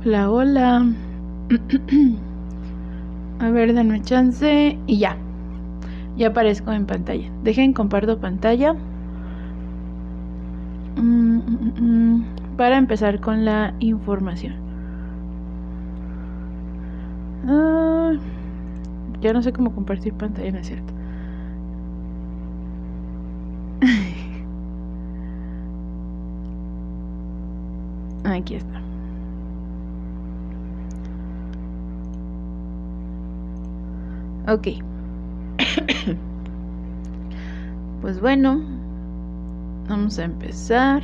Hola, hola. A ver, denme chance y ya. Ya aparezco en pantalla. Dejen, comparto pantalla. Para empezar con la información. Ya no sé cómo compartir pantalla, ¿no es cierto? Aquí está. Ok. Pues bueno, vamos a empezar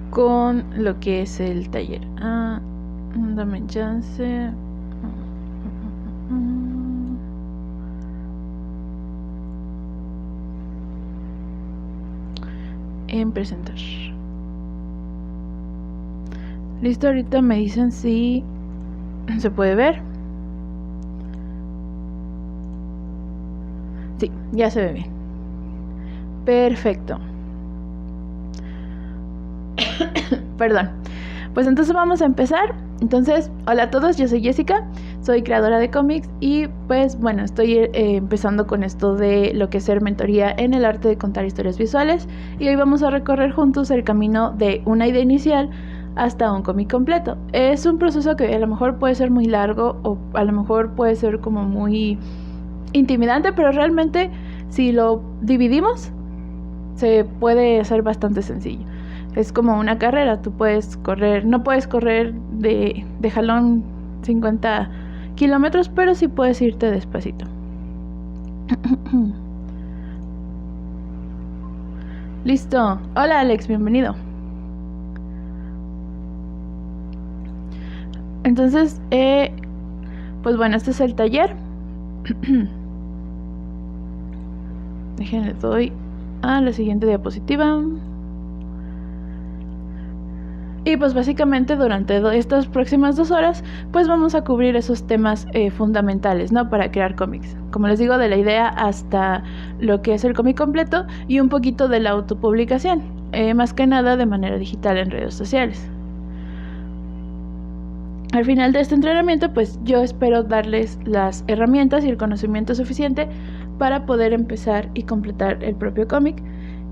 con lo que es el taller. Dame chance. En presentar. Listo, ahorita me dicen si se puede ver. Sí, ya se ve bien. Perfecto. Perdón. Pues entonces vamos a empezar. Entonces, hola a todos, yo soy Jessica, soy creadora de cómics y pues bueno, estoy empezando con esto de lo que es ser mentoría en el arte de contar historias visuales y hoy vamos a recorrer juntos el camino de una idea inicial hasta un cómic completo. Es un proceso que a lo mejor puede ser muy largo o a lo mejor puede ser como muy intimidante, pero realmente si lo dividimos se puede hacer bastante sencillo. Es como una carrera, tú puedes correr, no puedes correr de jalón 50 kilómetros, pero sí puedes irte despacito. Listo. Hola Alex, bienvenido. Entonces, pues bueno, este es el taller. Déjenle, doy a la siguiente diapositiva. Y pues básicamente durante estas próximas 2 horas pues vamos a cubrir esos temas fundamentales, ¿no? Para crear cómics. Como les digo, de la idea hasta lo que es el cómic completo y un poquito de la autopublicación, más que nada de manera digital en redes sociales. Al final de este entrenamiento pues yo espero darles las herramientas y el conocimiento suficiente para poder empezar y completar el propio cómic.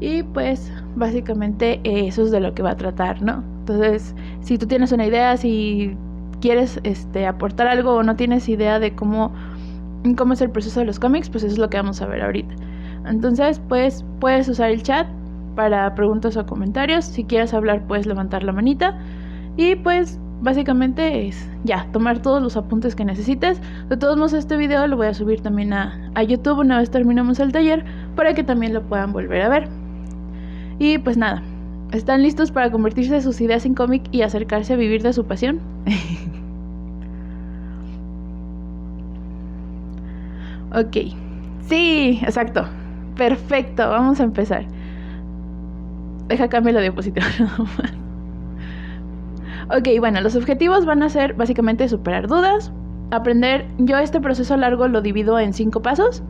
Y pues básicamente eso es de lo que va a tratar, ¿no? Entonces, si tú tienes una idea, si quieres aportar algo o no tienes idea de cómo es el proceso de los cómics, pues eso es lo que vamos a ver ahorita. Entonces, pues puedes usar el chat para preguntas o comentarios. Si quieres hablar, puedes levantar la manita. Y pues básicamente es ya, tomar todos los apuntes que necesites. De todos modos, este video lo voy a subir también a YouTube una vez terminemos el taller, para que también lo puedan volver a ver. Y pues nada, ¿están listos para convertirse sus ideas en cómic y acercarse a vivir de su pasión? Ok, sí, exacto, perfecto, vamos a empezar. Deja cambiar la diapositiva. Ok, bueno, los objetivos van a ser básicamente superar dudas, aprender. Yo este proceso largo lo divido en 5 pasos.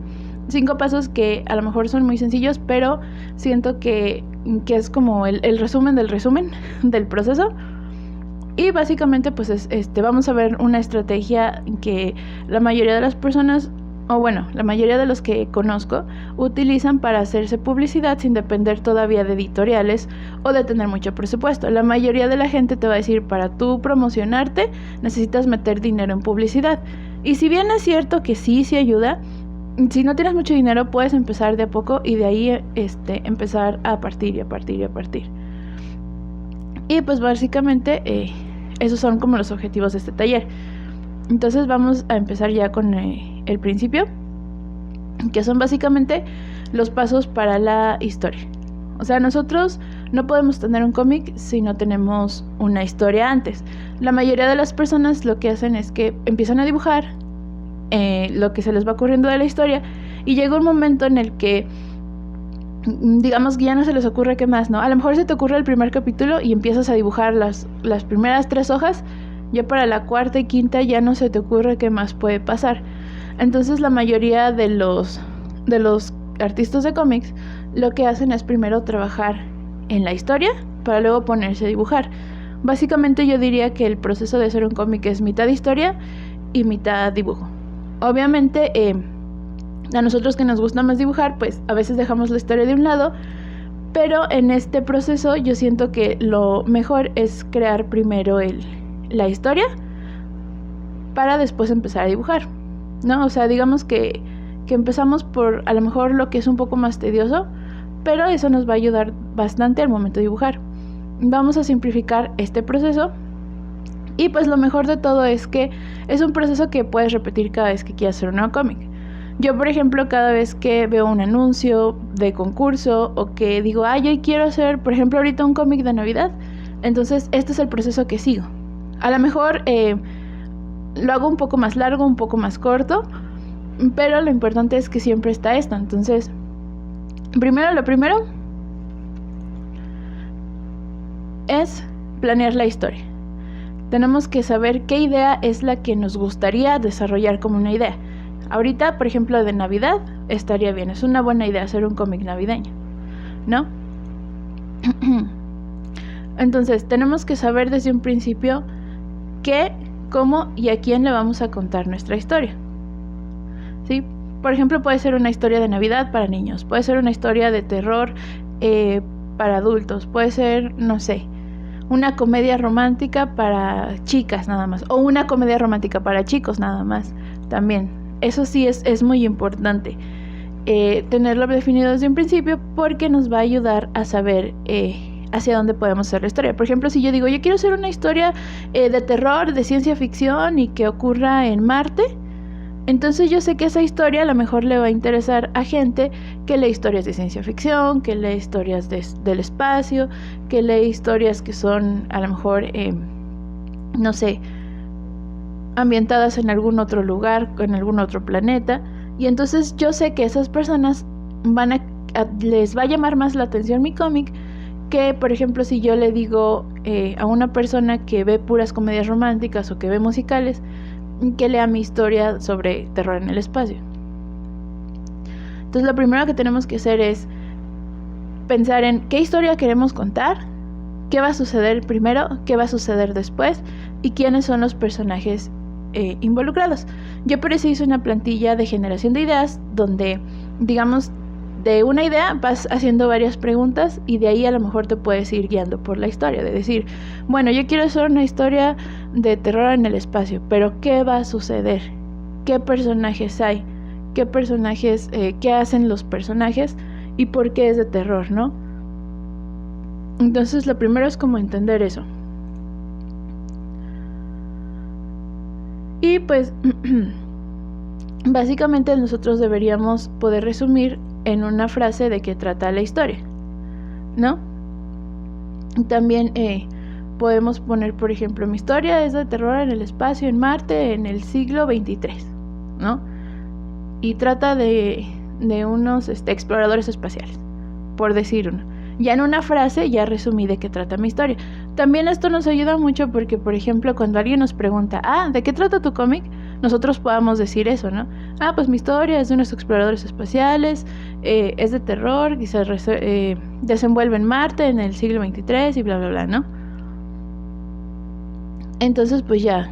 5 pasos que a lo mejor son muy sencillos, pero siento que es como el resumen del resumen del proceso. Y básicamente pues vamos a ver una estrategia que la mayoría de las personas, o bueno, la mayoría de los que conozco, utilizan para hacerse publicidad sin depender todavía de editoriales o de tener mucho presupuesto. La mayoría de la gente te va a decir, para tú promocionarte necesitas meter dinero en publicidad. Y si bien es cierto que sí ayuda, si no tienes mucho dinero puedes empezar de a poco y de ahí empezar a partir y a partir y a partir. Y pues básicamente esos son como los objetivos de este taller. Entonces vamos a empezar ya con el principio, que son básicamente los pasos para la historia. O sea, nosotros no podemos tener un cómic si no tenemos una historia antes. La mayoría de las personas lo que hacen es que empiezan a dibujar lo que se les va ocurriendo de la historia y llega un momento en el que digamos que ya no se les ocurre qué más, ¿no? A lo mejor se te ocurre el primer capítulo y empiezas a dibujar las primeras 3 hojas, ya para la 4ª y 5ª ya no se te ocurre qué más puede pasar. Entonces la mayoría de los artistas de cómics lo que hacen es primero trabajar en la historia para luego ponerse a dibujar. Básicamente yo diría que el proceso de hacer un cómic es mitad historia y mitad dibujo. Obviamente, a nosotros que nos gusta más dibujar, pues a veces dejamos la historia de un lado, pero en este proceso yo siento que lo mejor es crear primero la historia para después empezar a dibujar, ¿no? O sea, digamos que empezamos por a lo mejor lo que es un poco más tedioso, pero eso nos va a ayudar bastante al momento de dibujar. Vamos a simplificar este proceso y pues lo mejor de todo es que es un proceso que puedes repetir cada vez que quieras hacer un nuevo cómic. Yo, por ejemplo, cada vez que veo un anuncio de concurso o que digo, yo quiero hacer, por ejemplo, ahorita un cómic de Navidad, entonces este es el proceso que sigo. A lo mejor lo hago un poco más largo, un poco más corto, pero lo importante es que siempre está esto. Entonces, lo primero es planear la historia. Tenemos que saber qué idea es la que nos gustaría desarrollar como una idea. Ahorita, por ejemplo, de Navidad estaría bien, es una buena idea hacer un cómic navideño, ¿no? Entonces, tenemos que saber desde un principio qué, cómo y a quién le vamos a contar nuestra historia, ¿sí? Por ejemplo, puede ser una historia de Navidad para niños, puede ser una historia de terror para adultos, puede ser, no sé, una comedia romántica para chicas nada más, o una comedia romántica para chicos nada más, también. Eso sí es muy importante tenerlo definido desde un principio, porque nos va a ayudar a saber hacia dónde podemos hacer la historia. Por ejemplo, si yo digo, yo quiero hacer una historia de terror, de ciencia ficción y que ocurra en Marte, entonces yo sé que esa historia a lo mejor le va a interesar a gente que lee historias de ciencia ficción, que lee historias del espacio, que lee historias que son a lo mejor, no sé, ambientadas en algún otro lugar, en algún otro planeta. Y entonces yo sé que esas personas les va a llamar más la atención mi cómic que, por ejemplo, si yo le digo a una persona que ve puras comedias románticas o que ve musicales, que lea mi historia sobre terror en el espacio. Entonces lo primero que tenemos que hacer es pensar en qué historia queremos contar, qué va a suceder primero, qué va a suceder después y quiénes son los personajes involucrados. Yo por eso hice una plantilla de generación de ideas donde, digamos, de una idea vas haciendo varias preguntas y de ahí a lo mejor te puedes ir guiando por la historia, de decir, bueno, yo quiero hacer una historia de terror en el espacio, pero ¿qué va a suceder? ¿Qué personajes hay? ¿Qué personajes, qué hacen los personajes y por qué es de terror, ¿no? Entonces lo primero es como entender eso. Y pues básicamente nosotros deberíamos poder resumir en una frase de qué trata la historia, ¿no? También podemos poner, por ejemplo, mi historia es de terror en el espacio, en Marte, en el siglo 23, ¿no? Y trata de unos exploradores espaciales, por decir uno. Ya en una frase ya resumí de qué trata mi historia. También esto nos ayuda mucho porque, por ejemplo, cuando alguien nos pregunta, ¿de qué trata tu cómic? Nosotros podamos decir eso, ¿no? Pues mi historia es de unos exploradores espaciales, es de terror y se desenvuelve en Marte en el siglo 23 y bla, bla, bla, ¿no? Entonces, pues ya,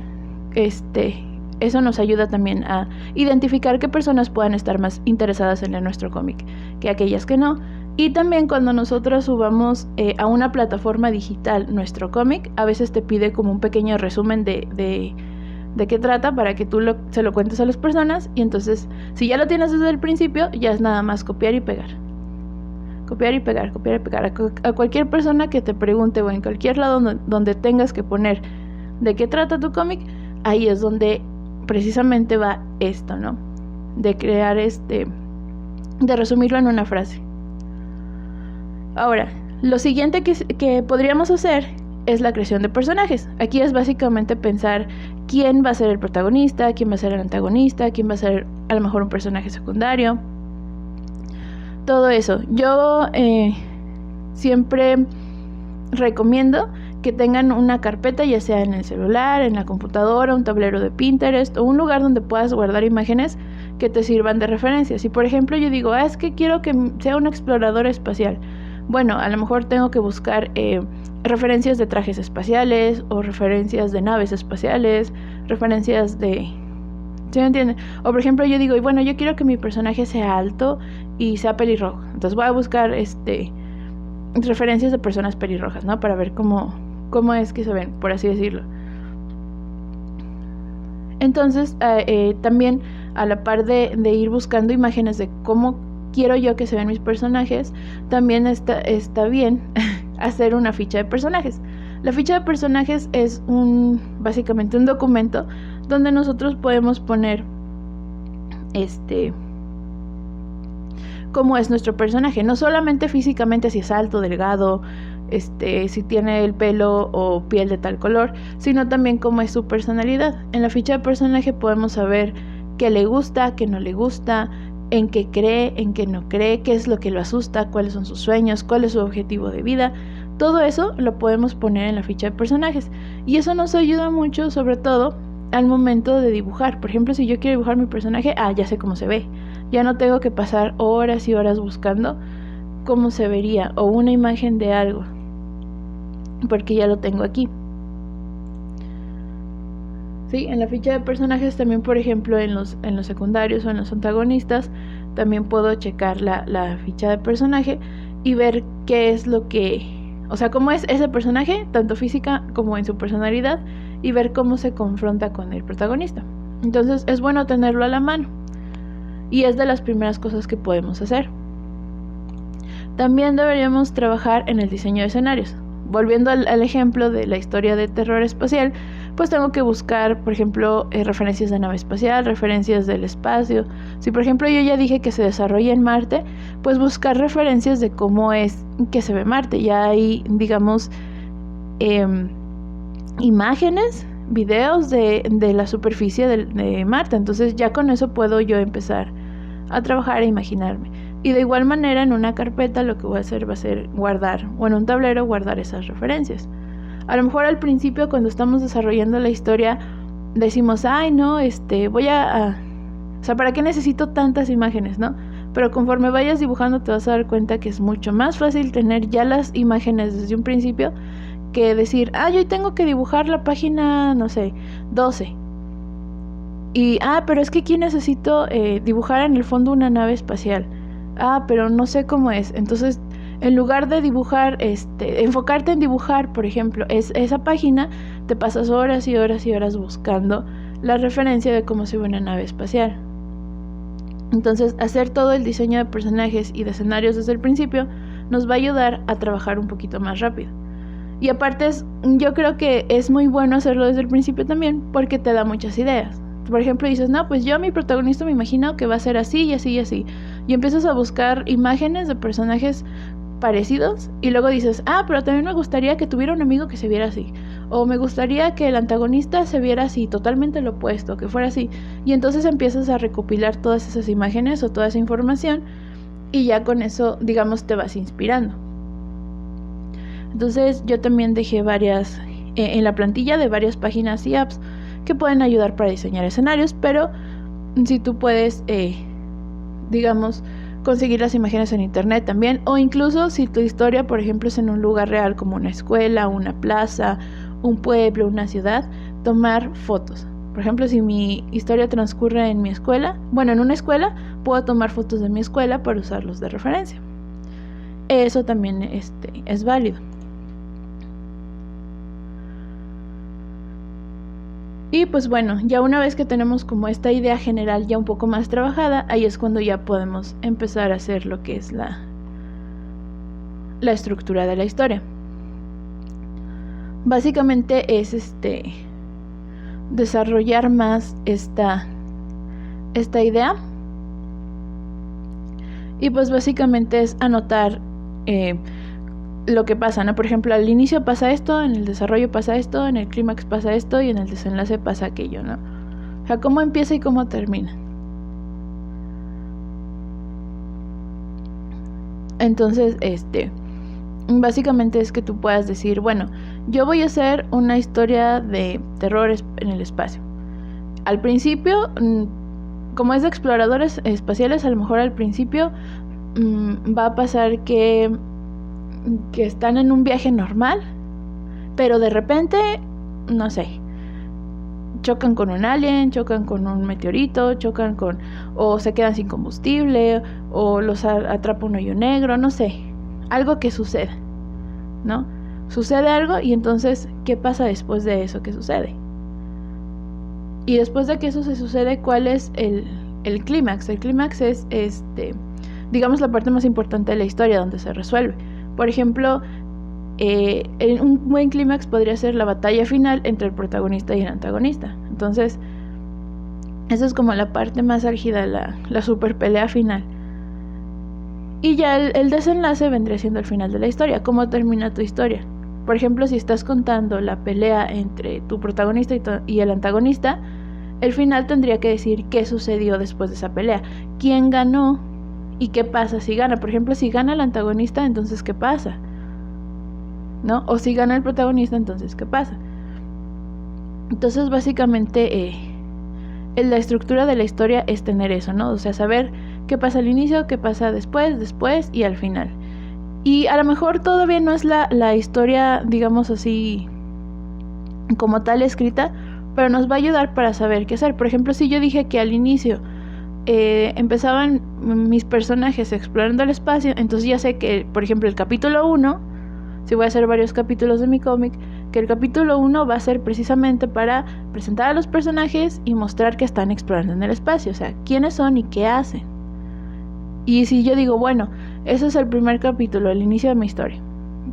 eso nos ayuda también a identificar qué personas puedan estar más interesadas en leer nuestro cómic que aquellas que no. Y también cuando nosotros subamos a una plataforma digital nuestro cómic, a veces te pide como un pequeño resumen de qué trata para que tú se lo cuentes a las personas. Y entonces, si ya lo tienes desde el principio, ya es nada más copiar y pegar. Copiar y pegar, copiar y pegar. A cualquier persona que te pregunte o en cualquier lado donde tengas que poner de qué trata tu cómic, ahí es donde precisamente va esto, ¿no? De crear de resumirlo en una frase. Ahora, lo siguiente que podríamos hacer es la creación de personajes. Aquí es básicamente pensar quién va a ser el protagonista, quién va a ser el antagonista, quién va a ser a lo mejor un personaje secundario. Todo eso. Yo siempre recomiendo que tengan una carpeta, ya sea en el celular, en la computadora, un tablero de Pinterest o un lugar donde puedas guardar imágenes que te sirvan de referencia. Si por ejemplo yo digo, es que quiero que sea un explorador espacial, bueno, a lo mejor tengo que buscar referencias de trajes espaciales o referencias de naves espaciales, referencias de... ¿Sí me entienden? O por ejemplo yo digo, y bueno, yo quiero que mi personaje sea alto y sea pelirrojo. Entonces voy a buscar referencias de personas pelirrojas, ¿no? Para ver cómo es que se ven, por así decirlo. Entonces, también a la par de ir buscando imágenes de cómo quiero yo que se ven mis personajes, también está bien hacer una ficha de personajes. La ficha de personajes es básicamente un documento donde nosotros podemos poner cómo es nuestro personaje, no solamente físicamente, si es alto, delgado, si tiene el pelo o piel de tal color, sino también cómo es su personalidad. En la ficha de personaje podemos saber qué le gusta, qué no le gusta, en qué cree, en qué no cree, qué es lo que lo asusta, cuáles son sus sueños, cuál es su objetivo de vida. Todo eso lo podemos poner en la ficha de personajes y eso nos ayuda mucho, sobre todo al momento de dibujar. Por ejemplo, si yo quiero dibujar mi personaje, ya sé cómo se ve. Ya no tengo que pasar horas y horas buscando cómo se vería o una imagen de algo, porque ya lo tengo aquí. Sí, en la ficha de personajes también, por ejemplo, en los secundarios o en los antagonistas, también puedo checar la ficha de personaje y ver qué es lo que... O sea, cómo es ese personaje, tanto física como en su personalidad, y ver cómo se confronta con el protagonista. Entonces es bueno tenerlo a la mano. Y es de las primeras cosas que podemos hacer. También deberíamos trabajar en el diseño de escenarios. Volviendo al ejemplo de la historia de terror espacial, pues tengo que buscar, por ejemplo, referencias de nave espacial, referencias del espacio. Si por ejemplo yo ya dije que se desarrolla en Marte, pues buscar referencias de cómo es que se ve Marte. Ya hay, digamos, imágenes, videos de la superficie de Marte. Entonces ya con eso puedo yo empezar a trabajar e imaginarme. Y de igual manera en una carpeta lo que voy a hacer va a ser guardar, o en un tablero guardar esas referencias. A lo mejor al principio cuando estamos desarrollando la historia decimos, ay no, voy o sea, ¿para qué necesito tantas imágenes, no? Pero conforme vayas dibujando te vas a dar cuenta que es mucho más fácil tener ya las imágenes desde un principio que decir, yo tengo que dibujar la página, no sé, 12. Y, pero es que aquí necesito dibujar en el fondo una nave espacial. Pero no sé cómo es. Entonces, en lugar de dibujar, enfocarte en dibujar, por ejemplo, esa página, te pasas horas y horas y horas buscando la referencia de cómo se ve una nave espacial. Entonces, hacer todo el diseño de personajes y de escenarios desde el principio nos va a ayudar a trabajar un poquito más rápido. Y aparte, yo creo que es muy bueno hacerlo desde el principio también, porque te da muchas ideas. Por ejemplo, dices, no, pues yo a mi protagonista me imagino que va a ser así y así y así. Y empiezas a buscar imágenes de personajes parecidos y luego dices, pero también me gustaría que tuviera un amigo que se viera así. O me gustaría que el antagonista se viera así, totalmente lo opuesto, que fuera así. Y entonces empiezas a recopilar todas esas imágenes o toda esa información y ya con eso, digamos, te vas inspirando. Entonces yo también dejé varias, en la plantilla de varias páginas y apps que pueden ayudar para diseñar escenarios, pero si tú puedes, digamos, conseguir las imágenes en internet también, o incluso si tu historia, por ejemplo, es en un lugar real como una escuela, una plaza, un pueblo, una ciudad, tomar fotos. Por ejemplo, si mi historia transcurre en mi escuela, en una escuela, puedo tomar fotos de mi escuela para usarlos de referencia. Eso también es válido. Y pues bueno, ya una vez que tenemos como esta idea general ya un poco más trabajada, ahí es cuando ya podemos empezar a hacer lo que es la estructura de la historia. Básicamente es desarrollar más esta idea. Y pues básicamente es anotar lo que pasa, ¿no? Por ejemplo, al inicio pasa esto, en el desarrollo pasa esto, en el clímax pasa esto y en el desenlace pasa aquello, ¿no? O sea, cómo empieza y cómo termina. Entonces, básicamente es que tú puedas decir, bueno, yo voy a hacer una historia de terror en el espacio. Al principio, como es de exploradores espaciales, a lo mejor al principio va a pasar que que están en un viaje normal, pero de repente, no sé, chocan con un alien, chocan con un meteorito, o se quedan sin combustible, o los atrapa un hoyo negro, no sé, algo que suceda, ¿no? Sucede algo y entonces, ¿qué pasa después de eso que sucede? Y después de que eso se sucede, ¿cuál es el clímax? El clímax es, digamos, la parte más importante de la historia, donde se resuelve. Por ejemplo, un buen clímax podría ser la batalla final entre el protagonista y el antagonista. Entonces, esa es como la parte más álgida, la super pelea final. Y ya el desenlace vendría siendo el final de la historia. ¿Cómo termina tu historia? Por ejemplo, si estás contando la pelea entre tu protagonista y el antagonista, el final tendría que decir qué sucedió después de esa pelea, quién ganó y qué pasa si gana. Por ejemplo, si gana el antagonista, entonces ¿qué pasa? ¿No? O si gana el protagonista, entonces ¿qué pasa? Entonces básicamente la estructura de la historia es tener eso, ¿no? O sea, saber qué pasa al inicio, qué pasa después y al final. Y a lo mejor todavía no es la historia, digamos así, como tal escrita, pero nos va a ayudar para saber qué hacer. Por ejemplo, si yo dije que al inicio empezaban mis personajes explorando el espacio, entonces ya sé que, por ejemplo, el capítulo 1, si voy a hacer varios capítulos de mi cómic, que el capítulo 1 va a ser precisamente para presentar a los personajes y mostrar que están explorando en el espacio, o sea, quiénes son y qué hacen. Y si yo digo, bueno, ese es el primer capítulo, el inicio de mi historia,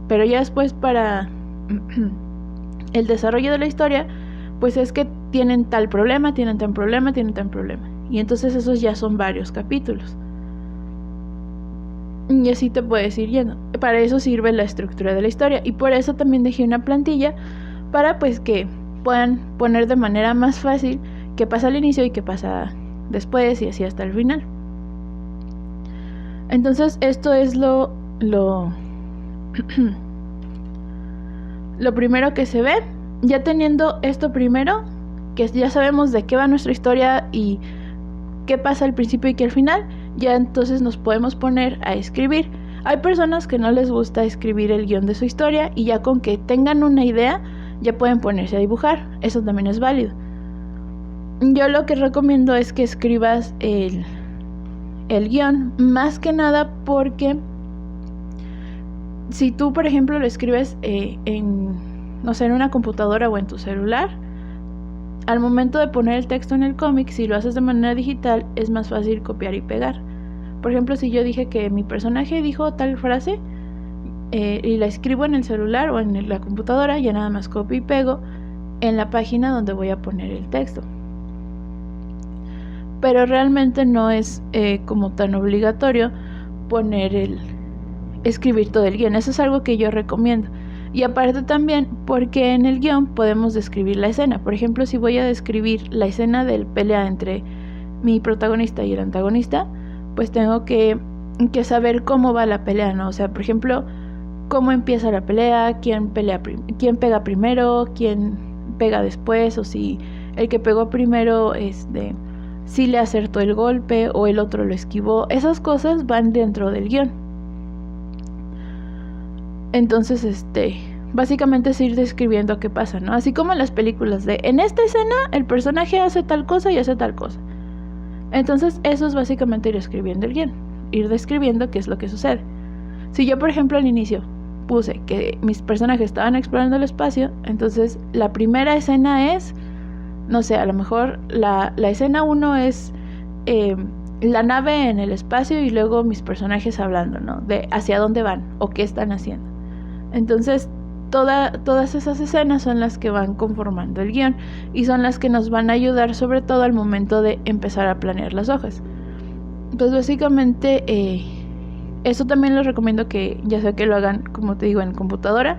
pero ya después para el desarrollo de la historia, pues es que tienen tal problema, tienen tan problema, y entonces esos ya son varios capítulos. Y así te puedes ir yendo. Para eso sirve la estructura de la historia, y por eso también dejé una plantilla para pues que puedan poner de manera más fácil qué pasa al inicio y qué pasa después, y así hasta el final. Entonces esto es lo primero que se ve. Ya teniendo esto primero, que ya sabemos de qué va nuestra historia y qué pasa al principio y qué al final, ya entonces nos podemos poner a escribir. Hay personas que no les gusta escribir el guión de su historia, y ya con que tengan una idea ya pueden ponerse a dibujar. Eso también es válido. Yo lo que recomiendo es que escribas el guión, más que nada porque si tú, por ejemplo, lo escribes no sé, en una computadora o en tu celular, al momento de poner el texto en el cómic, si lo haces de manera digital, es más fácil copiar y pegar. Por ejemplo, si yo dije que mi personaje dijo tal frase y la escribo en el celular o en la computadora, ya nada más copio y pego en la página donde voy a poner el texto. Pero realmente no es como tan obligatorio escribir todo el guión. Eso es algo que yo recomiendo. Y aparte también porque en el guión podemos describir la escena. Por ejemplo, si voy a describir la escena del pelea entre mi protagonista y el antagonista, pues tengo que saber cómo va la pelea, ¿no? O sea, por ejemplo, cómo empieza la pelea, quién pega primero, quién pega después, o si el que pegó primero si le acertó el golpe o el otro lo esquivó. Esas cosas van dentro del guión. Entonces, básicamente es ir describiendo qué pasa, ¿no? Así como en las películas en esta escena el personaje hace tal cosa y hace tal cosa. Entonces eso es básicamente ir escribiendo el guión, ir describiendo qué es lo que sucede. Si yo, por ejemplo, al inicio puse que mis personajes estaban explorando el espacio, entonces la primera escena es, no sé, a lo mejor la escena 1 es la nave en el espacio y luego mis personajes hablando, ¿no? De hacia dónde van o qué están haciendo. Entonces, todas esas escenas son las que van conformando el guión y son las que nos van a ayudar sobre todo al momento de empezar a planear las hojas. Entonces, básicamente, eso también les recomiendo que ya sea que lo hagan, como te digo, en computadora,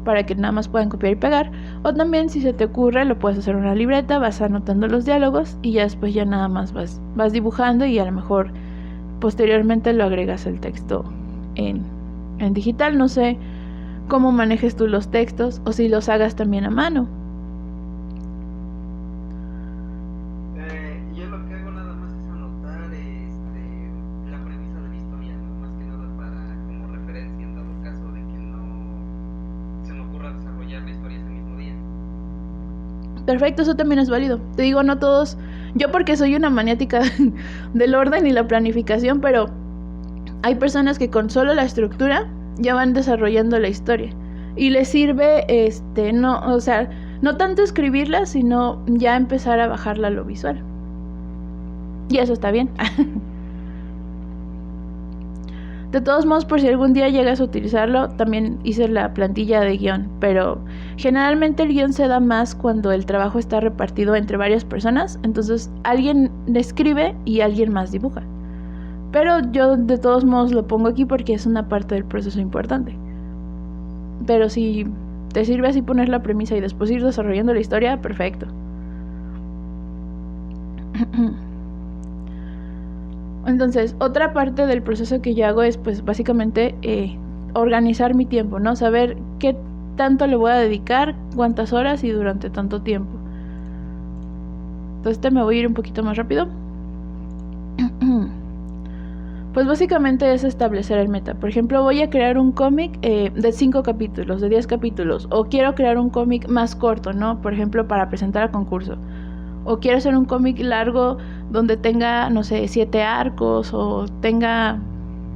para que nada más puedan copiar y pegar, o también si se te ocurre lo puedes hacer en una libreta, vas anotando los diálogos y ya después ya nada más vas dibujando, y a lo mejor posteriormente lo agregas el texto en digital. No sé cómo manejes tú los textos o si los hagas también a mano. Yo lo que hago nada más es anotar la premisa de la historia, ¿no? Más que nada para como referencia en dado caso de que Perfecto, eso también es válido. Te digo, no todos, yo porque soy una maniática del orden y la planificación, pero hay personas que con solo la estructura ya van desarrollando la historia y les sirve, no, o sea, no tanto escribirla, sino ya empezar a bajarla a lo visual. Y eso está bien. De todos modos, por si algún día llegas a utilizarlo, también hice la plantilla de guión, pero generalmente el guión se da más cuando el trabajo está repartido entre varias personas, entonces alguien le escribe y alguien más dibuja. Pero yo de todos modos lo pongo aquí porque es una parte del proceso importante. Pero si te sirve así poner la premisa y después ir desarrollando la historia, perfecto. Entonces, otra parte del proceso que yo hago es, pues, básicamente organizar mi tiempo, ¿no? Saber qué tanto le voy a dedicar, cuántas horas y durante tanto tiempo. Entonces, me voy a ir un poquito más rápido. Pues básicamente es establecer el meta. Por ejemplo, voy a crear un cómic de 5 capítulos, de 10 capítulos. O quiero crear un cómic más corto, ¿no? Por ejemplo, para presentar a concurso. O quiero hacer un cómic largo donde tenga, no sé, 7 arcos o tenga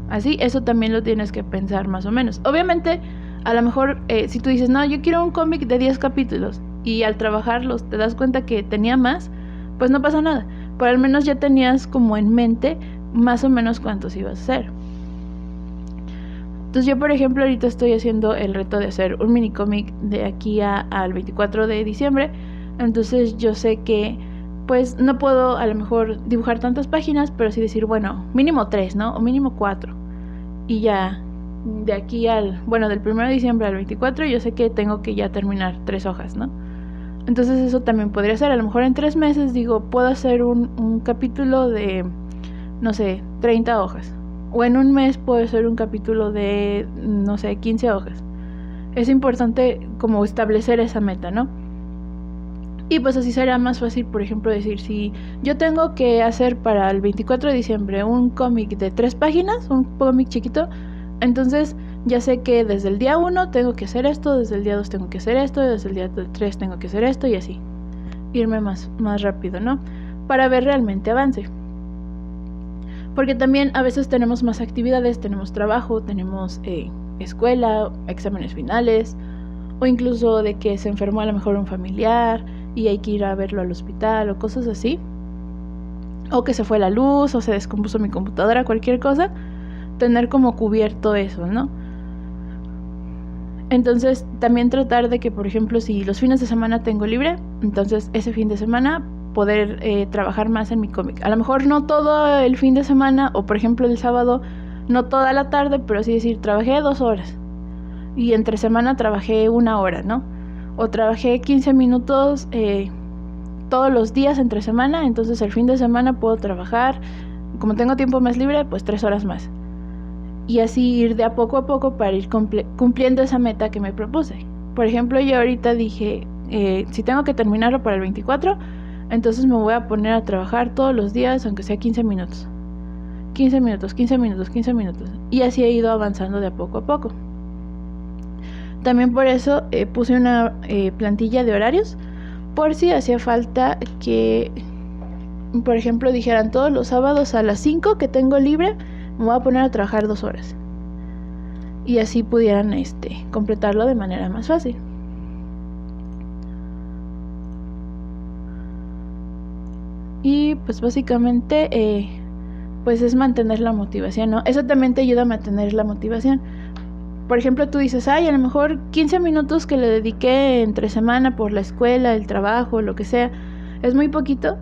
así. Eso también lo tienes que pensar más o menos. Obviamente, a lo mejor si tú dices, no, yo quiero un cómic de 10 capítulos y al trabajarlos te das cuenta que tenía más, pues no pasa nada. Pero al menos ya tenías como en mente más o menos cuántos ibas a hacer. Entonces yo, por ejemplo, ahorita estoy haciendo el reto de hacer un mini cómic de aquí al 24 de diciembre. Entonces yo sé que pues no puedo a lo mejor dibujar tantas páginas, pero sí decir, bueno, mínimo 3, ¿no? O mínimo 4. Y ya de aquí del 1 de diciembre al 24 yo sé que tengo que ya terminar 3 hojas, ¿no? Entonces eso también podría ser, a lo mejor en 3 meses digo, puedo hacer un capítulo de, no sé, 30 hojas. O en un mes puedo hacer un capítulo de, no sé, 15 hojas. Es importante como establecer esa meta, ¿no? Y pues así será más fácil, por ejemplo, decir, si yo tengo que hacer para el 24 de diciembre un cómic de 3 páginas, un cómic chiquito, entonces ya sé que desde el día 1 tengo que hacer esto, desde el día 2 tengo que hacer esto, desde el día 3 tengo que hacer esto y así. Irme más rápido, ¿no? Para ver realmente avance. Porque también a veces tenemos más actividades, tenemos trabajo, tenemos escuela, exámenes finales, o incluso de que se enfermó a lo mejor un familiar y hay que ir a verlo al hospital o cosas así, o que se fue la luz o se descompuso mi computadora, cualquier cosa, tener como cubierto eso, ¿no? Entonces también tratar de que, por ejemplo, si los fines de semana tengo libre, entonces ese fin de semana poder trabajar más en mi cómic. A lo mejor no todo el fin de semana, o por ejemplo el sábado no toda la tarde, pero sí decir, trabajé 2 horas y entre semana trabajé 1 hora, ¿no? O trabajé 15 minutos todos los días entre semana, entonces el fin de semana puedo trabajar, como tengo tiempo más libre, pues 3 horas más. Y así ir de a poco para ir cumpliendo esa meta que me propuse. Por ejemplo, yo ahorita dije, si tengo que terminarlo para el 24, entonces me voy a poner a trabajar todos los días, aunque sea 15 minutos. 15 minutos, 15 minutos, 15 minutos. Y así he ido avanzando de a poco. También por eso puse una plantilla de horarios, por si hacía falta que, por ejemplo, dijeran todos los sábados a las 5 que tengo libre, me voy a poner a trabajar 2 horas. Y así pudieran completarlo de manera más fácil. Y pues básicamente pues es mantener la motivación, ¿no? Eso también te ayuda a mantener la motivación. Por ejemplo, tú dices, ay, a lo mejor 15 minutos que le dediqué entre semana por la escuela, el trabajo, lo que sea, es muy poquito.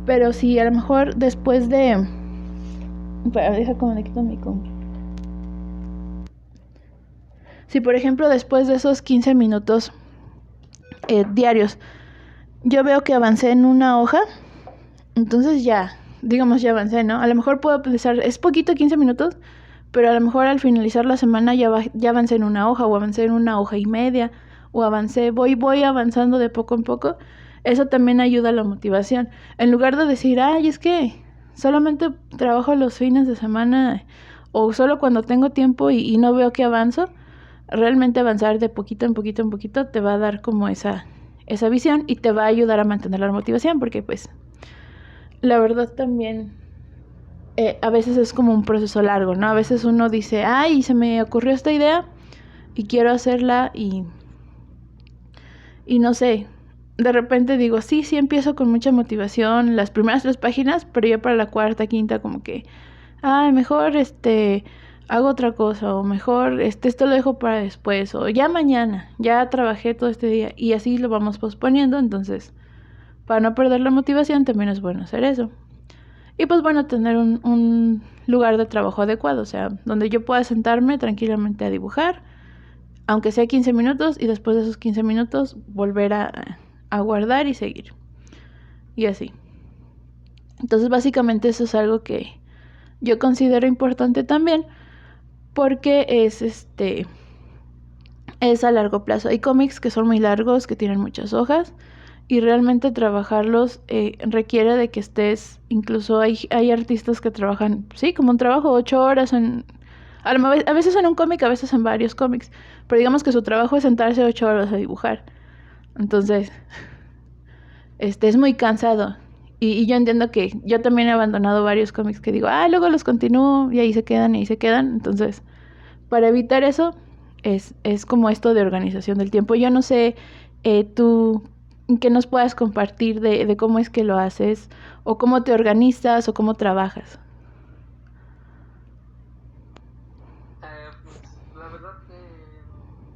Pero si a lo mejor después de... Deja como le quito mi compu. Si por ejemplo después de esos 15 minutos diarios, yo veo que avancé en una hoja, entonces ya, digamos ya avancé, ¿no? A lo mejor puedo pensar, es poquito 15 minutos, pero a lo mejor al finalizar la semana ya avancé en una hoja, o avancé en una hoja y media, o avancé, voy avanzando de poco en poco. Eso también ayuda a la motivación. En lugar de decir, ay, es que solamente trabajo los fines de semana, o solo cuando tengo tiempo y no veo que avanzo, realmente avanzar de poquito en poquito te va a dar como esa esa visión y te va a ayudar a mantener la motivación, porque pues la verdad también a veces es como un proceso largo, ¿no? A veces uno dice, ay, se me ocurrió esta idea y quiero hacerla y no sé, de repente digo, sí, empiezo con mucha motivación las primeras 3 páginas, pero ya para la cuarta, quinta como que, ay, mejor hago otra cosa, o mejor esto lo dejo para después, o ya mañana, ya trabajé todo este día, y así lo vamos posponiendo. Entonces, para no perder la motivación también es bueno hacer eso. Y pues bueno, tener un lugar de trabajo adecuado, o sea, donde yo pueda sentarme tranquilamente a dibujar, aunque sea 15 minutos, y después de esos 15 minutos volver a guardar y seguir. Y así. Entonces básicamente eso es algo que yo considero importante también, porque es a largo plazo. Hay cómics que son muy largos, que tienen muchas hojas, y realmente trabajarlos requiere de que estés, incluso hay artistas que trabajan, sí, como un trabajo, 8 horas a veces en un cómic, a veces en varios cómics, pero digamos que su trabajo es sentarse 8 horas a dibujar. Entonces, es muy cansado. Y yo entiendo que yo también he abandonado varios cómics que digo, luego los continúo, y ahí se quedan, y ahí se quedan. Entonces, para evitar eso, es como esto de organización del tiempo. Yo no sé, tú, que nos puedas compartir de cómo es que lo haces, o cómo te organizas, o cómo trabajas. Pues la verdad que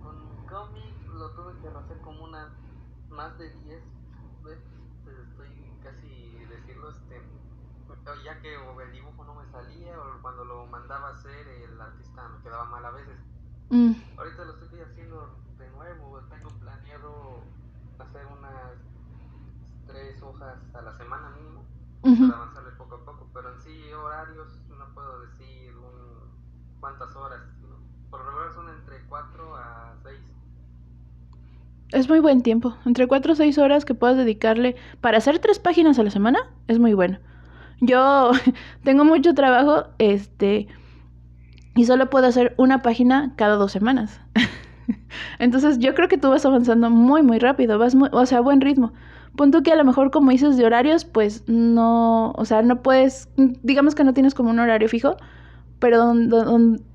con mi cómic lo tuve que hacer como unas más de 10 veces. Estoy casi decirlo, ya que o el dibujo no me salía o cuando lo mandaba a hacer el artista me quedaba mal a veces. Ahorita lo estoy haciendo de nuevo, tengo planeado hacer unas 3 hojas a la semana mínimo para avanzarle poco a poco, pero en sí horarios no puedo decir cuántas horas, ¿no? Por lo regular son entre 4 a 6. Es muy buen tiempo. Entre 4 o 6 horas que puedas dedicarle para hacer 3 páginas a la semana es muy bueno. Yo tengo mucho trabajo, y solo puedo hacer una página cada 2 semanas. Entonces yo creo que tú vas avanzando muy, muy rápido, o sea, a buen ritmo. Punto que a lo mejor, como dices, de horarios, pues no, o sea, no puedes, digamos que no tienes como un horario fijo, pero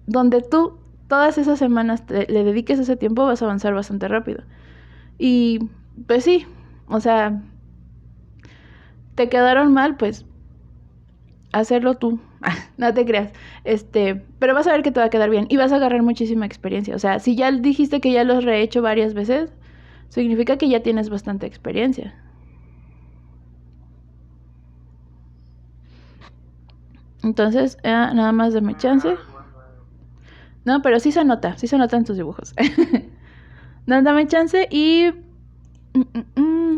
donde tú todas esas semanas le dediques ese tiempo, vas a avanzar bastante rápido. Y pues sí, o sea, te quedaron mal, pues hacerlo tú. No te creas. Pero vas a ver que te va a quedar bien y vas a agarrar muchísima experiencia. O sea, si ya dijiste que ya lo has rehecho varias veces, significa que ya tienes bastante experiencia. Entonces, nada más dame chance. No, pero sí se nota en tus dibujos. No, dame chance y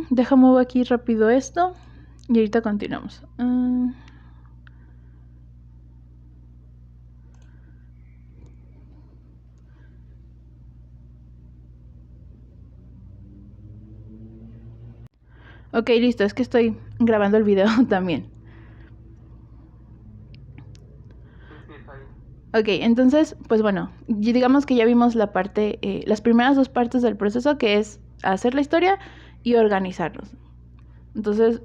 déjame mover aquí rápido esto y ahorita continuamos. Ok, listo, es que estoy grabando el video también. Ok, entonces, pues bueno, digamos que ya vimos la parte, las primeras 2 partes del proceso, que es hacer la historia y organizarnos. Entonces,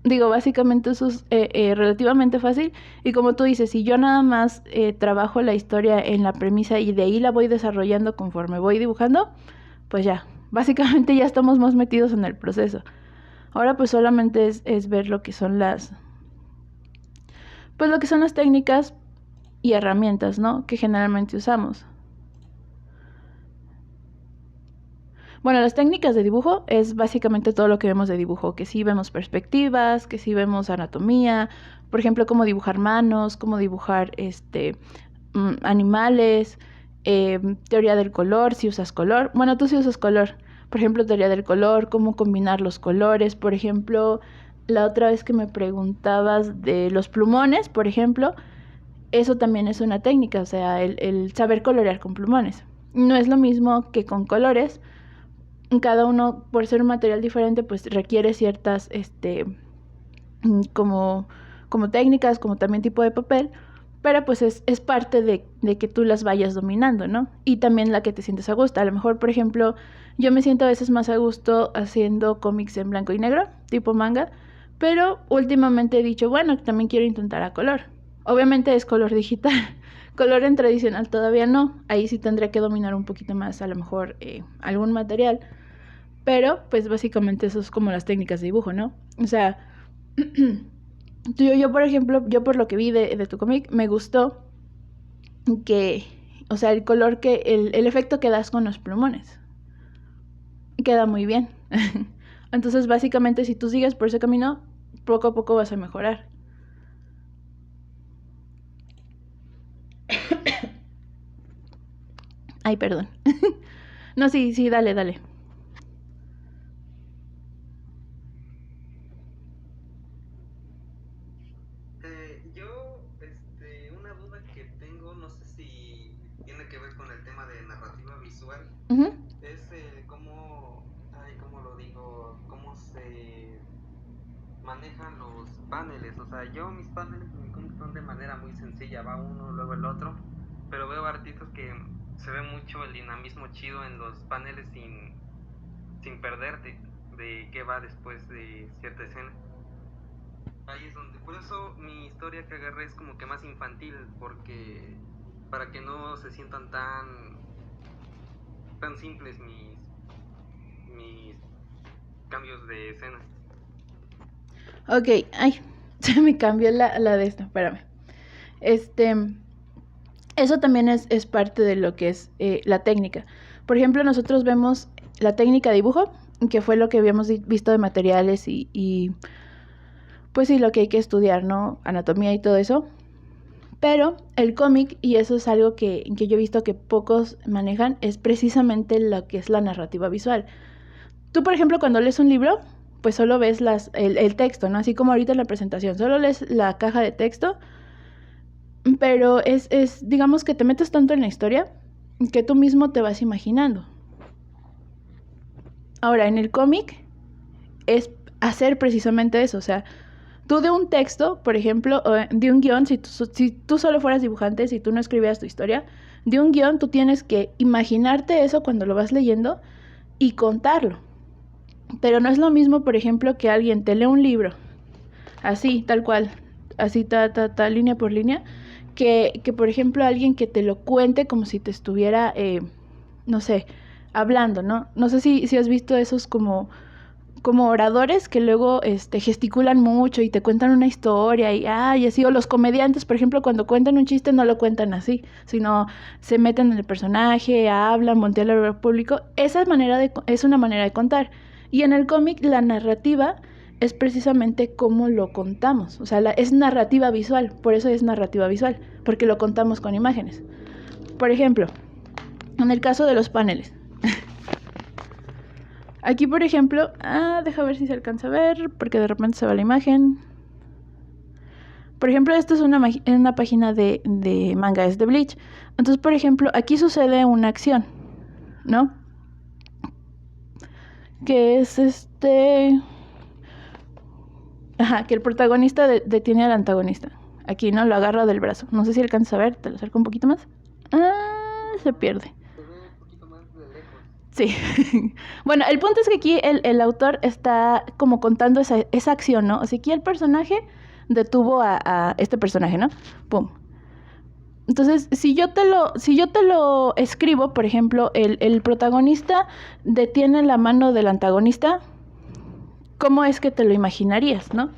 digo, básicamente eso es relativamente fácil. Y como tú dices, si yo nada más trabajo la historia en la premisa y de ahí la voy desarrollando conforme voy dibujando, pues ya, básicamente ya estamos más metidos en el proceso. Ahora pues solamente es ver lo que son lo que son las técnicas y herramientas, ¿no? Que generalmente usamos. Bueno, las técnicas de dibujo es básicamente todo lo que vemos de dibujo, que sí vemos perspectivas, que sí vemos anatomía, por ejemplo, cómo dibujar manos, cómo dibujar animales, teoría del color, si usas color. Bueno, tú sí usas color. Por ejemplo, teoría del color, cómo combinar los colores. Por ejemplo, la otra vez que me preguntabas de los plumones, por ejemplo, eso también es una técnica, o sea, el saber colorear con plumones. No es lo mismo que con colores. Cada uno, por ser un material diferente, pues requiere ciertas, como técnicas, como también tipo de papel, pero pues es parte de que tú las vayas dominando, ¿no? Y también la que te sientes a gusto. A lo mejor, por ejemplo, yo me siento a veces más a gusto haciendo cómics en blanco y negro, tipo manga, pero últimamente he dicho, bueno, también quiero intentar a color. Obviamente es color digital, color en tradicional todavía no, ahí sí tendría que dominar un poquito más a lo mejor algún material, pero pues básicamente eso es como las técnicas de dibujo, ¿no? O sea, yo por ejemplo, yo por lo que vi de tu cómic, me gustó que, o sea, el color el efecto que das con los plumones, queda muy bien. Entonces básicamente si tú sigues por ese camino, poco a poco vas a mejorar. Ay, perdón. No, sí, dale. Una duda que tengo, no sé si tiene que ver con el tema de narrativa visual, Uh-huh. es ¿cómo lo digo? ¿Cómo se manejan los paneles? O sea, yo mis paneles en mi cómic son de manera muy sencilla, va uno, luego el otro, pero veo artistas que se ve mucho el dinamismo chido en los paneles sin perderte de qué va después de cierta escena. Ahí es donde, por eso mi historia que agarré es como que más infantil, porque para que no se sientan tan simples mis cambios de escena. Ok, ay, se me cambió la de esto, espérame. Eso también es parte de lo que es la técnica. Por ejemplo, nosotros vemos la técnica de dibujo, que fue lo que habíamos visto de materiales y pues sí, lo que hay que estudiar, ¿no? Anatomía y todo eso. Pero el cómic, y eso es algo que yo he visto que pocos manejan, es precisamente lo que es la narrativa visual. Tú, por ejemplo, cuando lees un libro, pues solo ves el texto, ¿no? Así como ahorita en la presentación, solo lees la caja de texto, pero digamos que te metes tanto en la historia que tú mismo te vas imaginando. Ahora, en el cómic es hacer precisamente eso, o sea, tú de un texto, por ejemplo, de un guión, si tú solo fueras dibujante, si tú no escribieras tu historia, de un guión tú tienes que imaginarte eso cuando lo vas leyendo y contarlo. Pero no es lo mismo, por ejemplo, que alguien te lee un libro, así, tal cual, así, línea por línea, que por ejemplo, alguien que te lo cuente como si te estuviera, no sé, hablando, ¿no? No sé si has visto esos como oradores que luego gesticulan mucho y te cuentan una historia y así, o los comediantes, por ejemplo, cuando cuentan un chiste no lo cuentan así, sino se meten en el personaje, hablan, voltean al público. Esa es una manera de contar. Y en el cómic la narrativa es precisamente cómo lo contamos, o sea, es narrativa visual, por eso es narrativa visual, porque lo contamos con imágenes. Por ejemplo, en el caso de los paneles, aquí, por ejemplo, deja ver si se alcanza a ver, porque de repente se va la imagen. Por ejemplo, esto es una página de manga, es de Bleach. Entonces, por ejemplo, aquí sucede una acción, ¿no? Que es que el protagonista detiene al antagonista. Aquí, ¿no? Lo agarra del brazo. No sé si alcanzas a ver, te lo acerco un poquito más. Se pierde. Sí. Bueno, el punto es que aquí el autor está como contando esa acción, ¿no? O sea, aquí el personaje detuvo a este personaje, ¿no? Pum. Entonces, si yo te lo escribo, por ejemplo, el protagonista detiene la mano del antagonista, ¿cómo es que te lo imaginarías, no?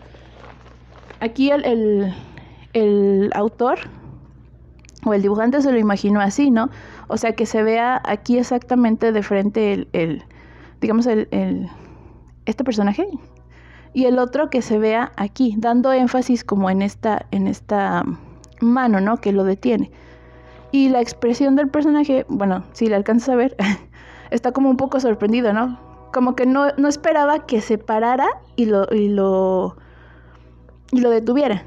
Aquí el autor o el dibujante se lo imaginó así, ¿no? O sea, que se vea aquí exactamente de frente digamos, este personaje, y el otro que se vea aquí, dando énfasis como en esta mano, ¿no? Que lo detiene. Y la expresión del personaje, bueno, si le alcanzas a ver, está como un poco sorprendido, ¿no? Como que no esperaba que se parara y lo detuviera.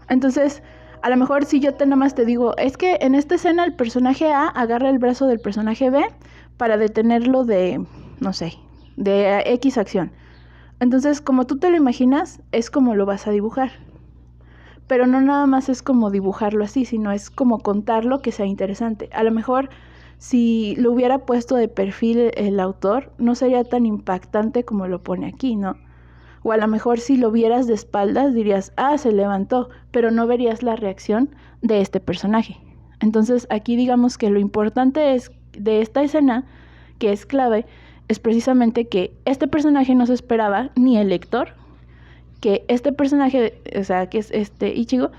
Entonces, a lo mejor si yo nada más te digo, es que en esta escena el personaje A agarra el brazo del personaje B para detenerlo de, no sé, de X acción. Entonces, como tú te lo imaginas, es como lo vas a dibujar. pero no nada más es como dibujarlo así, sino es como contarlo que sea interesante. A lo mejor si lo hubiera puesto de perfil el autor, no sería tan impactante como lo pone aquí, ¿no? O a lo mejor si lo vieras de espaldas dirías, ah, se levantó, pero no verías la reacción de este personaje. Entonces aquí digamos que lo importante es de esta escena, que es clave, es precisamente que este personaje no se esperaba, ni el lector, que este personaje, o sea, que es este Ichigo,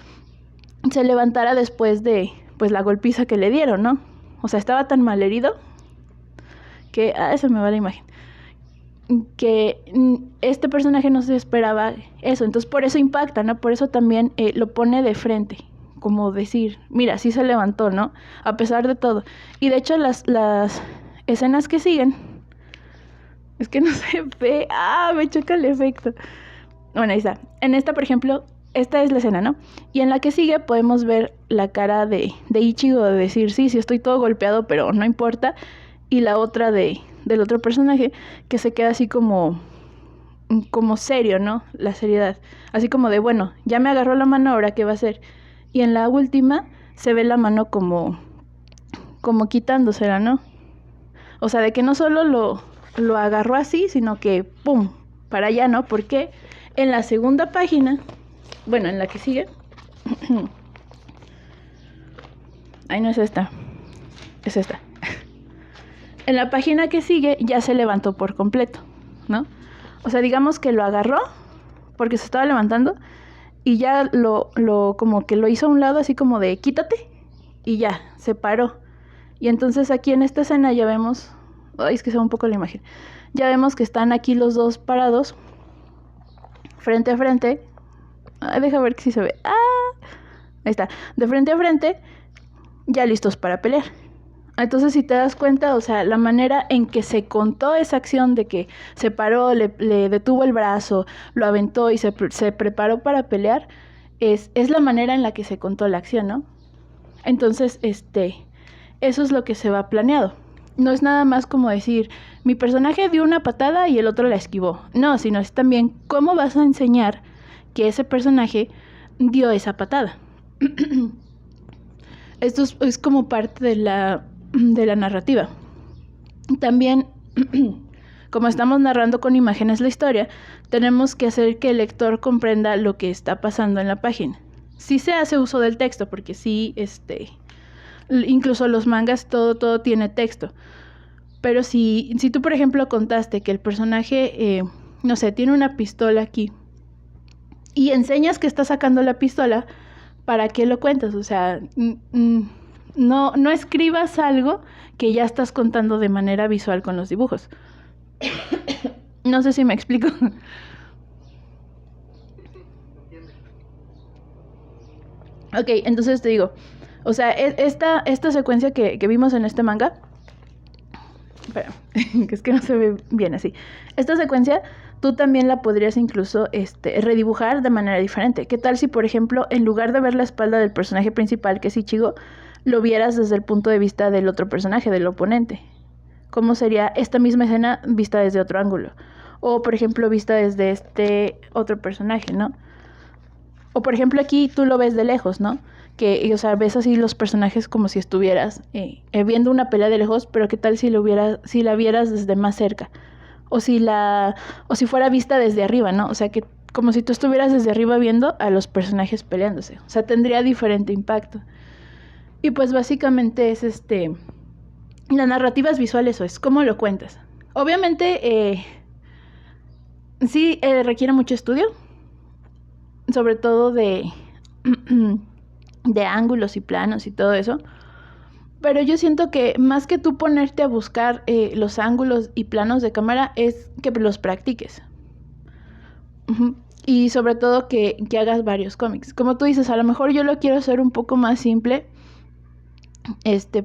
se levantara después de, pues, la golpiza que le dieron, ¿no? O sea, estaba tan mal herido que, se me va la imagen, que este personaje no se esperaba eso, entonces por eso impacta, ¿no? Por eso también lo pone de frente, como decir, mira, sí se levantó, ¿no? A pesar de todo. Y de hecho las escenas que siguen, es que no se ve, me choca el efecto. Bueno, ahí está. En esta, por ejemplo, esta es la escena, ¿no? Y en la que sigue podemos ver la cara de Ichigo de decir, sí, estoy todo golpeado, pero no importa. Y la otra del otro personaje que se queda así como serio, ¿no? La seriedad. Así como de, bueno, ya me agarró la mano, ¿ahora qué va a hacer? Y en la última se ve la mano como quitándosela, ¿no? O sea, de que no solo lo agarró así, sino que ¡pum! Para allá, ¿no? Porque en la segunda página, bueno, en la que sigue, ahí no es esta, es esta. En la página que sigue ya se levantó por completo, ¿no? O sea, digamos que lo agarró porque se estaba levantando y ya lo como que lo hizo a un lado así como de quítate y ya, se paró. Y entonces aquí en esta escena ya vemos, es que se va un poco la imagen, ya vemos que están aquí los dos parados frente a frente. Deja ver si se ve. Ahí está, de frente a frente, ya listos para pelear. Entonces, si te das cuenta, o sea, la manera en que se contó esa acción de que se paró, le detuvo el brazo, lo aventó y se preparó para pelear, es la manera en la que se contó la acción, ¿no? Entonces, eso es lo que se va planeado. No es nada más como decir, mi personaje dio una patada y el otro la esquivó. No, sino es también cómo vas a enseñar que ese personaje dio esa patada. Esto es como parte de la narrativa. También, como estamos narrando con imágenes la historia, tenemos que hacer que el lector comprenda lo que está pasando en la página. Sí se hace uso del texto, porque sí, incluso los mangas, todo tiene texto. Pero si tú, por ejemplo, contaste que el personaje, no sé, tiene una pistola aquí, y enseñas que está sacando la pistola, ¿para qué lo cuentas? O sea, no escribas algo que ya estás contando de manera visual con los dibujos. No sé si me explico. Ok, entonces te digo, o sea, esta secuencia que vimos en este manga, espera, que es que no se ve bien así. Esta secuencia tú también la podrías incluso redibujar de manera diferente. ¿Qué tal si, por ejemplo, en lugar de ver la espalda del personaje principal, que es Ichigo, lo vieras desde el punto de vista del otro personaje, del oponente? ¿Cómo sería esta misma escena vista desde otro ángulo? O, por ejemplo, vista desde este otro personaje, ¿no? O, por ejemplo, aquí tú lo ves de lejos, ¿no? Que, o sea, ves así los personajes como si estuvieras viendo una pelea de lejos, pero ¿qué tal si la vieras desde más cerca? O si fuera vista desde arriba, ¿no? O sea, que como si tú estuvieras desde arriba viendo a los personajes peleándose. O sea, tendría diferente impacto. Y pues básicamente es la narrativa es visual, eso es, ¿cómo lo cuentas? Obviamente, sí requiere mucho estudio, sobre todo de ángulos y planos y todo eso. Pero yo siento que más que tú ponerte a buscar los ángulos y planos de cámara, es que los practiques. Y sobre todo que hagas varios cómics. Como tú dices, a lo mejor yo lo quiero hacer un poco más simple,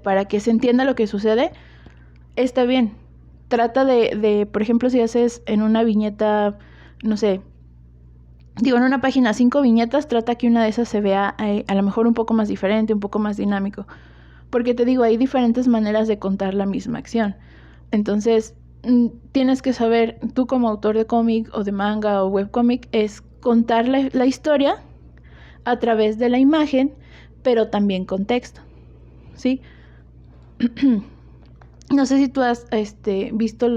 para que se entienda lo que sucede. Está bien. Trata de, por ejemplo, si haces en una viñeta, no sé, en una página 5 viñetas, trata que una de esas se vea a lo mejor un poco más diferente, un poco más dinámico. Porque te digo, hay diferentes maneras de contar la misma acción. Entonces, tienes que saber, tú como autor de cómic o de manga o webcómic, es contar la historia a través de la imagen, pero también con texto, ¿sí? No sé si tú has visto el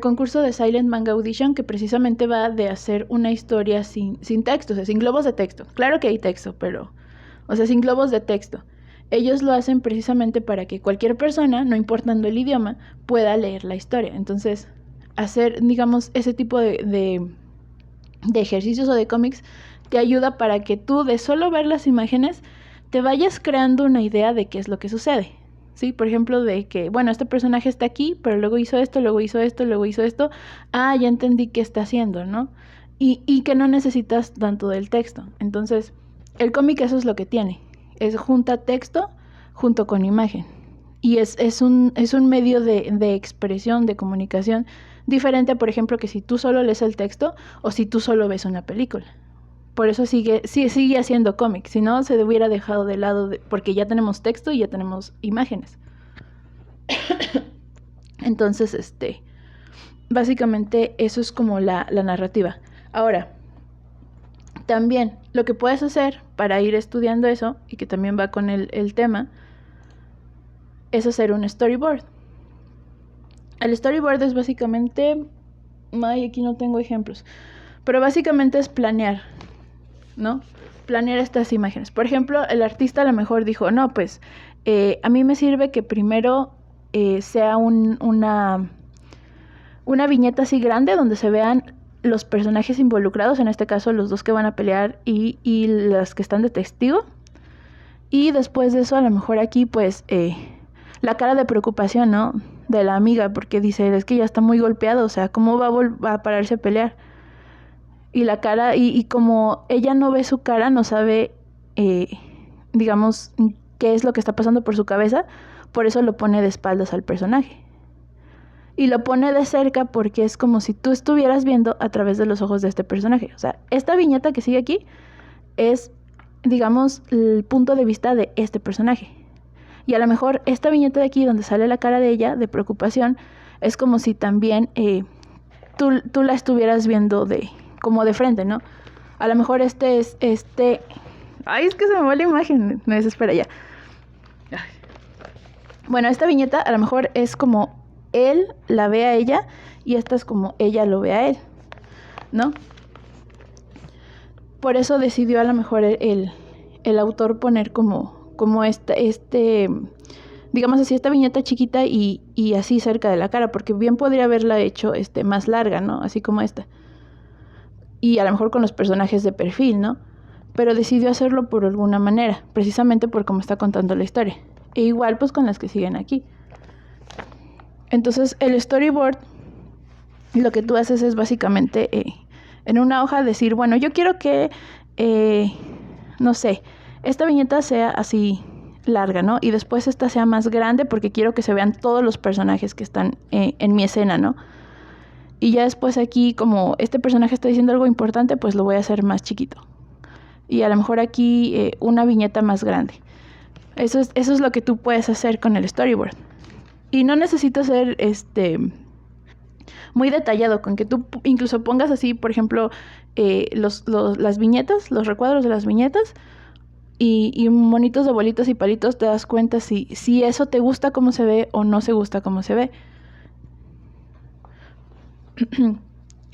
concurso de Silent Manga Audition, que precisamente va de hacer una historia sin texto, o sea, sin globos de texto. Claro que hay texto, pero, o sea, sin globos de texto. Ellos lo hacen precisamente para que cualquier persona, no importando el idioma, pueda leer la historia. Entonces, hacer, digamos, ese tipo de ejercicios o de cómics te ayuda para que tú, de solo ver las imágenes, te vayas creando una idea de qué es lo que sucede. ¿Sí? Por ejemplo, de que, bueno, este personaje está aquí, pero luego hizo esto, luego hizo esto, luego hizo esto. Ah, ya entendí qué está haciendo, ¿no? Y que no necesitas tanto del texto. Entonces, el cómic eso es lo que tiene. Es junta texto junto con imagen. Y es un medio de expresión, de comunicación, diferente, por ejemplo, que si tú solo lees el texto o si tú solo ves una película. Por eso sigue haciendo cómic, si no se hubiera dejado de lado, porque ya tenemos texto y ya tenemos imágenes. Entonces, básicamente eso es como la narrativa. Ahora, también lo que puedes hacer para ir estudiando eso, y que también va con el tema, es hacer un storyboard. El storyboard es básicamente, aquí no tengo ejemplos, pero básicamente es planear, ¿no? Planear estas imágenes. Por ejemplo, el artista a lo mejor dijo, no, pues a mí me sirve que primero sea una viñeta así grande donde se vean los personajes involucrados, en este caso los dos que van a pelear y las que están de testigo. Y después de eso, a lo mejor aquí, pues, la cara de preocupación, ¿no? De la amiga, porque dice, es que ya está muy golpeado, o sea, ¿cómo va a pararse a pelear? Y la cara, y como ella no ve su cara, no sabe, digamos, qué es lo que está pasando por su cabeza, por eso lo pone de espaldas al personaje. Y lo pone de cerca porque es como si tú estuvieras viendo a través de los ojos de este personaje. O sea, esta viñeta que sigue aquí es, digamos, el punto de vista de este personaje. Y a lo mejor esta viñeta de aquí, donde sale la cara de ella, de preocupación, es como si también tú la estuvieras viendo como de frente, ¿no? A lo mejor es Ay, es que se me va la imagen, me desespera ya. Bueno, esta viñeta a lo mejor es como él la ve a ella y esta es como ella lo ve a él, ¿no? Por eso decidió a lo mejor el autor poner como digamos así, esta viñeta chiquita y así cerca de la cara, porque bien podría haberla hecho más larga, ¿no? Así como esta. Y a lo mejor con los personajes de perfil, ¿no? Pero decidió hacerlo por alguna manera, precisamente por cómo está contando la historia. E igual pues con las que siguen aquí. Entonces el storyboard, lo que tú haces es básicamente en una hoja decir, bueno, yo quiero que, no sé, esta viñeta sea así larga, ¿no? Y después esta sea más grande porque quiero que se vean todos los personajes que están en mi escena, ¿no? Y ya después aquí, como este personaje está diciendo algo importante, pues lo voy a hacer más chiquito. Y a lo mejor aquí una viñeta más grande. Eso es lo que tú puedes hacer con el storyboard. Y no necesitas ser muy detallado, con que tú incluso pongas así, por ejemplo, las viñetas, los recuadros de las viñetas y monitos de bolitas y palitos, te das cuenta si eso te gusta cómo se ve o no se gusta cómo se ve.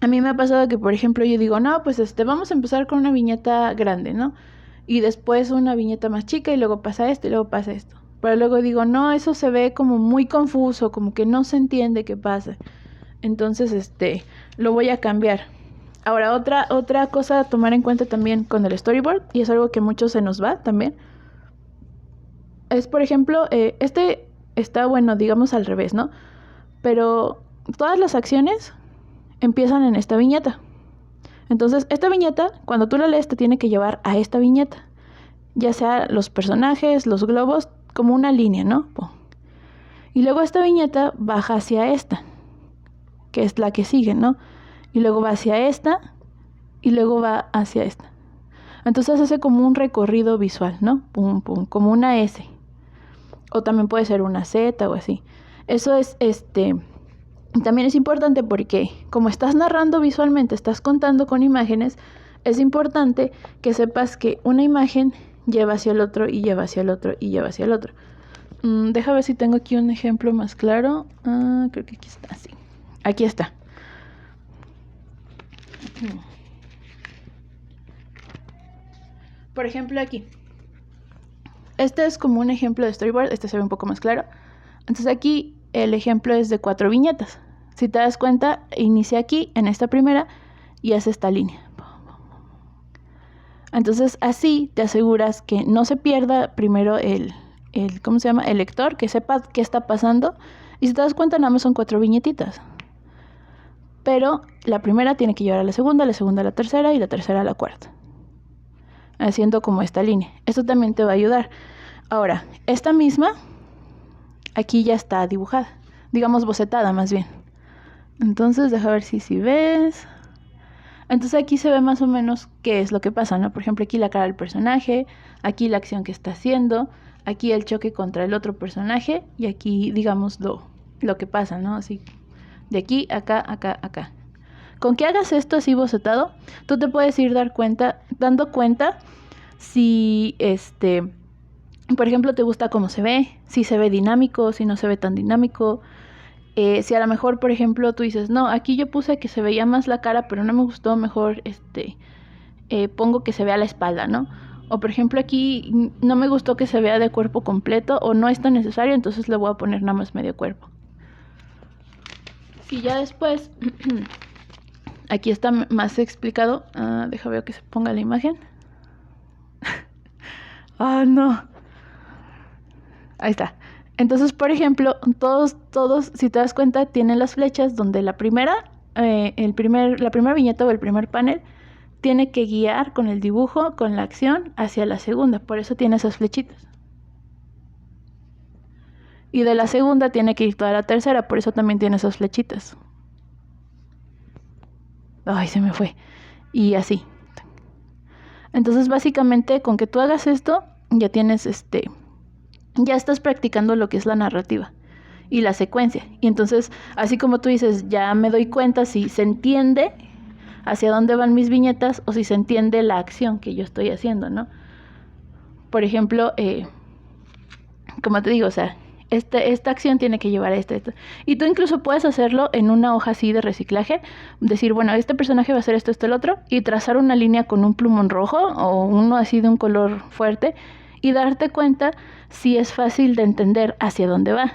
A mí me ha pasado que, por ejemplo, yo digo, no, pues vamos a empezar con una viñeta grande, ¿no? Y después una viñeta más chica y luego pasa esto y luego pasa esto. Pero luego digo, no, eso se ve como muy confuso, como que no se entiende qué pasa. Entonces, lo voy a cambiar. Ahora, otra cosa a tomar en cuenta también con el storyboard, y es algo que mucho se nos va también, es, por ejemplo, está, bueno, digamos al revés, ¿no? Pero todas las acciones empiezan en esta viñeta. Entonces, esta viñeta, cuando tú la lees, te tiene que llevar a esta viñeta. Ya sea los personajes, los globos, como una línea, ¿no? Y luego esta viñeta baja hacia esta, que es la que sigue, ¿no? Y luego va hacia esta, y luego va hacia esta. Entonces hace como un recorrido visual, ¿no? Pum, pum, como una S. O también puede ser una Z o así. Eso es, también es importante porque como estás narrando visualmente, estás contando con imágenes, es importante que sepas que una imagen lleva hacia el otro y lleva hacia el otro y lleva hacia el otro. Deja ver si tengo aquí un ejemplo más claro. Creo que aquí está, sí. Aquí está. Por ejemplo, aquí. Este es como un ejemplo de storyboard. Este se ve un poco más claro. Entonces aquí el ejemplo es de 4 viñetas. Si te das cuenta, inicia aquí, en esta primera, y hace esta línea. Entonces así te aseguras que no se pierda primero el ¿cómo se llama? El lector, que sepa qué está pasando. Y si te das cuenta, nada más son 4 viñetitas. Pero la primera tiene que llevar a la segunda a la tercera y la tercera a la cuarta. Haciendo como esta línea. Esto también te va a ayudar. Ahora, esta misma, aquí ya está dibujada. Digamos bocetada más bien. Entonces, deja ver si ves. Entonces aquí se ve más o menos qué es lo que pasa, ¿no? Por ejemplo, aquí la cara del personaje, aquí la acción que está haciendo, aquí el choque contra el otro personaje y aquí, digamos, lo que pasa, ¿no? Así, de aquí, acá, acá, acá. Con que hagas esto así bocetado, tú te puedes ir dando cuenta si, por ejemplo, te gusta cómo se ve, si se ve dinámico, si no se ve tan dinámico. Si a lo mejor, por ejemplo, tú dices, no, aquí yo puse que se veía más la cara, pero no me gustó, mejor pongo que se vea la espalda, ¿no? O por ejemplo, aquí no me gustó que se vea de cuerpo completo o no es tan necesario, entonces le voy a poner nada más medio cuerpo. Y ya después, aquí está más explicado. Deja ver que se ponga la imagen. No. Ahí está. Entonces, por ejemplo, todos, si te das cuenta, tienen las flechas donde la primera viñeta o el primer panel tiene que guiar con el dibujo, con la acción, hacia la segunda. Por eso tiene esas flechitas. Y de la segunda tiene que ir toda la tercera, por eso también tiene esas flechitas. Ay, se me fue. Y así. Entonces, básicamente, con que tú hagas esto, ya tienes ya estás practicando lo que es la narrativa y la secuencia. Y entonces, así como tú dices, ya me doy cuenta si se entiende hacia dónde van mis viñetas o si se entiende la acción que yo estoy haciendo, ¿no? Por ejemplo, como te digo, o sea, esta acción tiene que llevar a esta. Y tú incluso puedes hacerlo en una hoja así de reciclaje, decir, bueno, este personaje va a hacer esto, el otro, y trazar una línea con un plumón rojo o uno así de un color fuerte y darte cuenta si es fácil de entender hacia dónde va.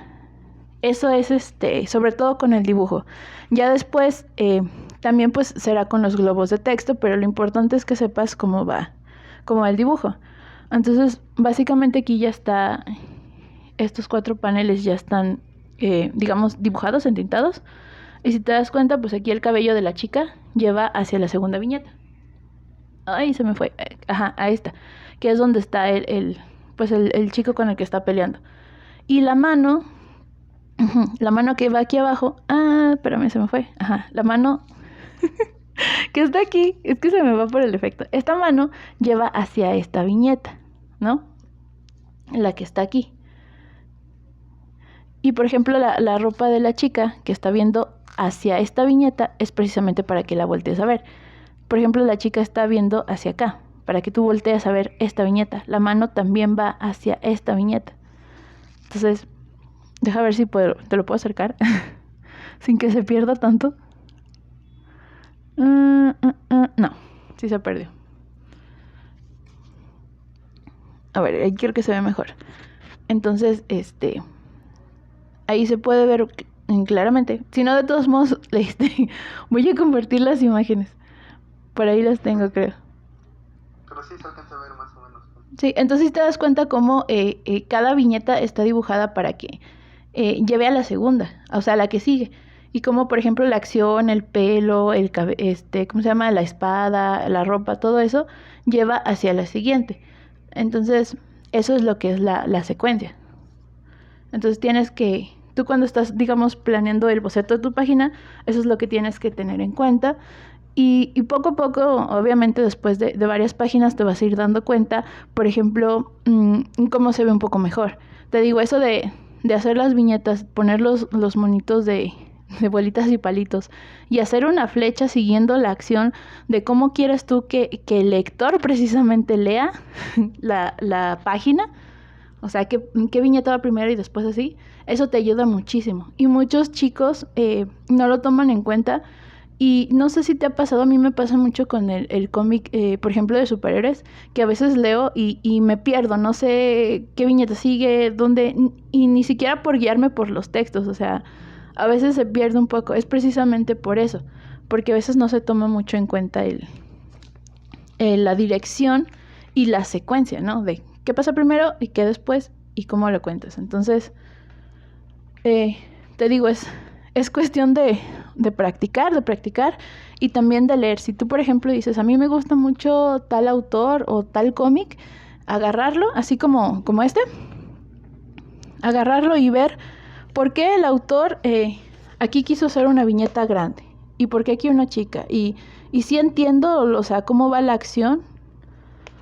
Eso es sobre todo con el dibujo. Ya después también pues será con los globos de texto, pero lo importante es que sepas cómo va el dibujo. Entonces, básicamente aquí ya está, estos 4 paneles ya están, digamos, dibujados, entintados. Y si te das cuenta, pues aquí el cabello de la chica lleva hacia la segunda viñeta. Ay, se me fue. Ajá, ahí está. Que es donde está el chico con el que está peleando. Y la mano que va aquí abajo. Espérame, se me fue. Ajá, la mano que está aquí, es que se me va por el efecto. Esta mano lleva hacia esta viñeta, ¿no? La que está aquí. Y por ejemplo, la ropa de la chica que está viendo hacia esta viñeta es precisamente para que la voltees a ver. Por ejemplo, la chica está viendo hacia acá, para que tú voltees a ver esta viñeta. La mano también va hacia esta viñeta. Entonces, deja ver si te lo puedo acercar sin que se pierda tanto. No, sí se perdió. A ver, ahí quiero que se vea mejor. Entonces, ahí se puede ver claramente. Si no, de todos modos, voy a convertir las imágenes. Por ahí las tengo, creo. Pero sí se alcanza a ver más o menos. Sí, entonces te das cuenta cómo cada viñeta está dibujada para que lleve a la segunda, o sea, a la que sigue. Y como, por ejemplo, la acción, el pelo, ¿cómo se llama? La espada, la ropa, todo eso lleva hacia la siguiente. Entonces, eso es lo que es la secuencia. Entonces tú cuando estás, digamos, planeando el boceto de tu página, eso es lo que tienes que tener en cuenta. Y poco a poco, obviamente, después de varias páginas te vas a ir dando cuenta, por ejemplo, cómo se ve un poco mejor. Te digo, eso de hacer las viñetas, poner los monitos de de bolitas y palitos, y hacer una flecha siguiendo la acción de cómo quieres tú que el lector precisamente lea la página, o sea, qué viñeta va primero y después así, eso te ayuda muchísimo. Y muchos chicos no lo toman en cuenta. Y no sé si te ha pasado, a mí me pasa mucho con el cómic, por ejemplo, de superhéroes, que a veces leo y me pierdo, no sé qué viñeta sigue, dónde, y ni siquiera por guiarme por los textos, o sea, a veces se pierde un poco. Es precisamente por eso, porque a veces no se toma mucho en cuenta la dirección y la secuencia, ¿no? De qué pasa primero y qué después y cómo lo cuentas. Entonces, te digo, es cuestión de practicar y también de leer. Si tú, por ejemplo, dices, a mí me gusta mucho tal autor o tal cómic, agarrarlo, así como este, agarrarlo y ver por qué el autor aquí quiso hacer una viñeta grande y por qué aquí una chica. Y sí entiendo, o sea, cómo va la acción.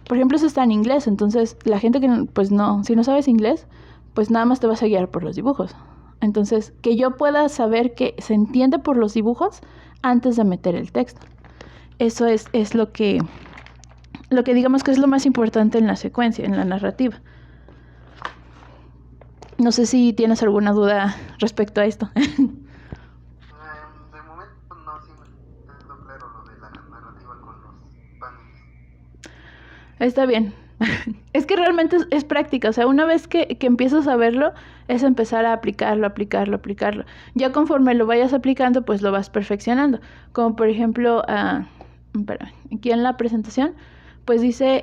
Por ejemplo, eso está en inglés, entonces la gente que, pues no, si no sabes inglés, pues nada más te vas a guiar por los dibujos. Entonces, que yo pueda saber que se entiende por los dibujos antes de meter el texto. Eso es lo que digamos que es lo más importante en la secuencia, en la narrativa. No sé si tienes alguna duda respecto a esto. De momento no, sí me quedó claro lo de la narrativa con los paneles. Está bien. Es que realmente es práctica, o sea, una vez que empiezas a verlo, es empezar a aplicarlo. Ya conforme lo vayas aplicando, pues lo vas perfeccionando. Como por ejemplo, aquí en la presentación, pues dice,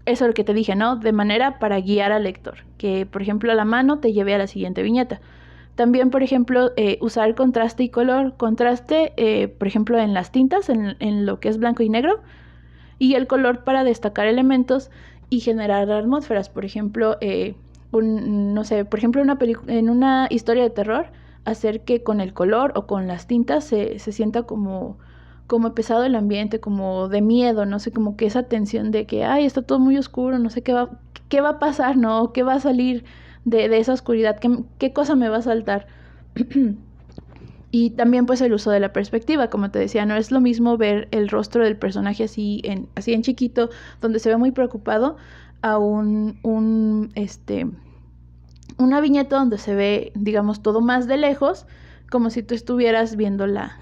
eso lo que te dije, ¿no? De manera para guiar al lector, que por ejemplo la mano te lleve a la siguiente viñeta. También, por ejemplo, usar contraste y color. Contraste, por ejemplo, en las tintas, en lo que es blanco y negro, y el color para destacar elementos y generar atmósferas. Por ejemplo, no sé, por ejemplo, en una historia de terror, hacer que con el color o con las tintas se sienta como pesado el ambiente, como de miedo, no sé, como que esa tensión de que, ay, está todo muy oscuro, no sé qué va a pasar, ¿no? ¿Qué va a salir de esa oscuridad? ¿Qué cosa me va a saltar? Y también pues el uso de la perspectiva, como te decía, no es lo mismo ver el rostro del personaje así en chiquito, donde se ve muy preocupado, a una viñeta donde se ve, digamos, todo más de lejos, como si tú estuvieras viendo la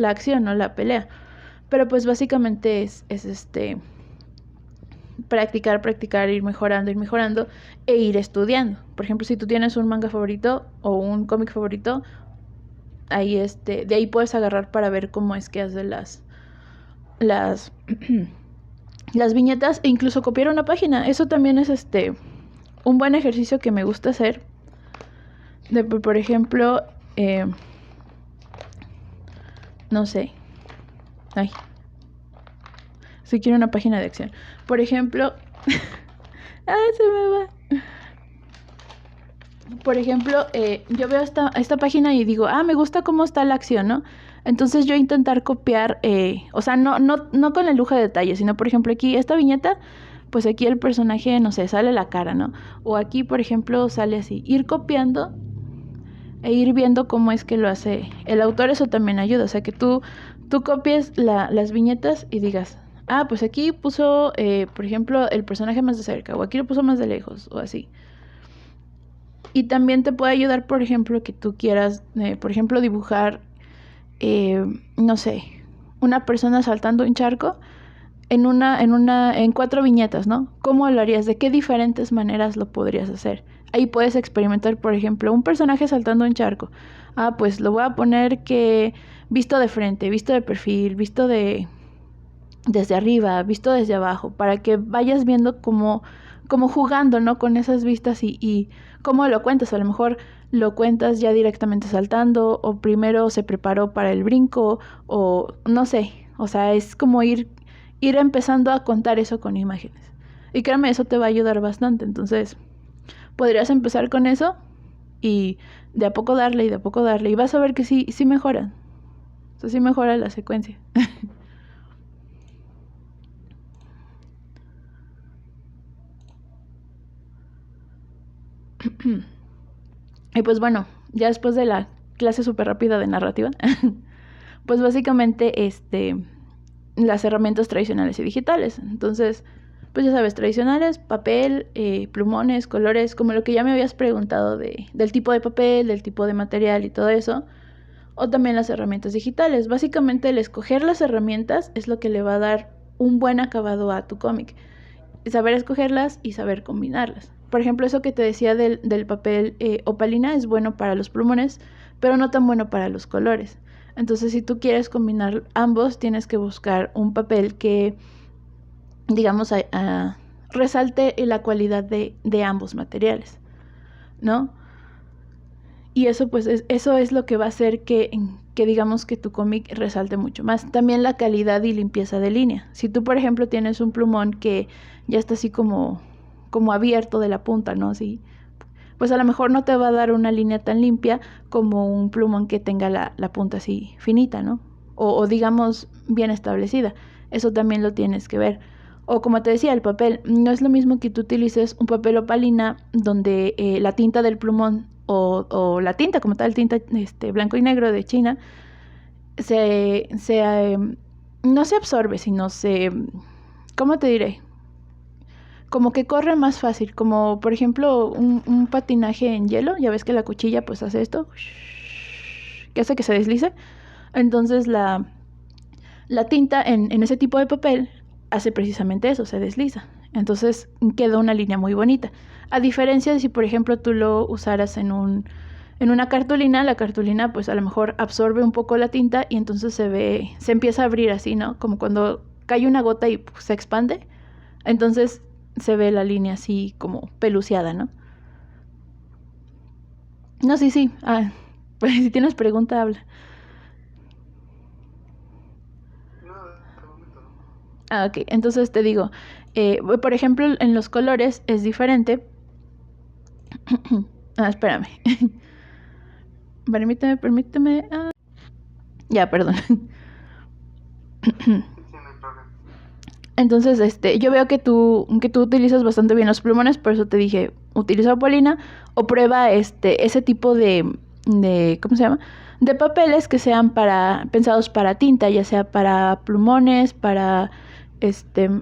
acción, ¿no? La pelea. Pero pues básicamente es practicar, ir mejorando e ir estudiando. Por ejemplo, si tú tienes un manga favorito o un cómic favorito, ahí de ahí puedes agarrar para ver cómo es que hace las las viñetas e incluso copiar una página. Eso también es un buen ejercicio que me gusta hacer. Por ejemplo, no sé. Ay. Si quiero una página de acción. Por ejemplo, ay, se me va. Por ejemplo, yo veo esta página y digo, me gusta cómo está la acción, ¿no? Entonces yo intentar copiar, o sea, no con el lujo de detalle, sino por ejemplo aquí, esta viñeta, pues aquí el personaje, no sé, sale la cara, ¿no? O aquí, por ejemplo, sale así. Ir copiando e ir viendo cómo es que lo hace el autor, eso también ayuda. O sea, que tú copies las viñetas y digas, pues aquí puso, por ejemplo, el personaje más de cerca, o aquí lo puso más de lejos, o así. Y también te puede ayudar, por ejemplo, que tú quieras, por ejemplo, dibujar, no sé, una persona saltando un charco en 4 viñetas, ¿no? ¿Cómo lo harías? ¿De qué diferentes maneras lo podrías hacer? Ahí puedes experimentar, por ejemplo, un personaje saltando un charco. Pues lo voy a poner que visto de frente, visto de perfil, visto desde arriba, visto desde abajo, para que vayas viendo como jugando, ¿no? Con esas vistas y cómo lo cuentas. A lo mejor lo cuentas ya directamente saltando, o primero se preparó para el brinco, o no sé. O sea, es como ir empezando a contar eso con imágenes. Y créeme, eso te va a ayudar bastante. Entonces, podrías empezar con eso y de a poco darle y de a poco darle. Y vas a ver que sí mejora. O sea, sí mejora la secuencia. Y pues bueno, ya después de la clase súper rápida de narrativa, pues básicamente las herramientas tradicionales y digitales. Entonces, pues ya sabes, tradicionales, papel, plumones, colores, como lo que ya me habías preguntado del tipo de papel, del tipo de material y todo eso. O también las herramientas digitales. Básicamente el escoger las herramientas es lo que le va a dar un buen acabado a tu cómic. Saber escogerlas y saber combinarlas. Por ejemplo, eso que te decía del papel opalina es bueno para los plumones, pero no tan bueno para los colores. Entonces, si tú quieres combinar ambos, tienes que buscar un papel que, digamos, resalte la cualidad de ambos materiales, ¿no? Y eso pues eso es lo que va a hacer que digamos que tu cómic resalte mucho más. También la calidad y limpieza de línea. Si tú, por ejemplo, tienes un plumón que ya está así como abierto de la punta, ¿no? Así, pues a lo mejor no te va a dar una línea tan limpia como un plumón que tenga la punta así finita, ¿no? O digamos bien establecida. Eso también lo tienes que ver. O como te decía, el papel. No es lo mismo que tú utilices un papel opalina donde la tinta del plumón o la tinta como tal, tinta blanco y negro de China, no se absorbe, sino ¿cómo te diré? Como que corre más fácil, como por ejemplo un patinaje en hielo, ya ves que la cuchilla pues hace esto, que hace que se deslice. Entonces la tinta en ese tipo de papel hace precisamente eso, se desliza. Entonces queda una línea muy bonita. A diferencia de si, por ejemplo, tú lo usaras en una cartulina, la cartulina pues a lo mejor absorbe un poco la tinta y entonces se empieza a abrir así, ¿no? Como cuando cae una gota y pues, se expande. Entonces se ve la línea así como peluciada, ¿no? No, sí. Pues si tienes pregunta, habla. Ok, entonces te digo, por ejemplo, en los colores es diferente. Espérame. Permíteme. Ya, perdón. Entonces, yo veo que tú utilizas bastante bien los plumones, por eso te dije, utiliza Polina o prueba ese tipo de ¿cómo se llama? De papeles que sean pensados para tinta, ya sea para plumones, para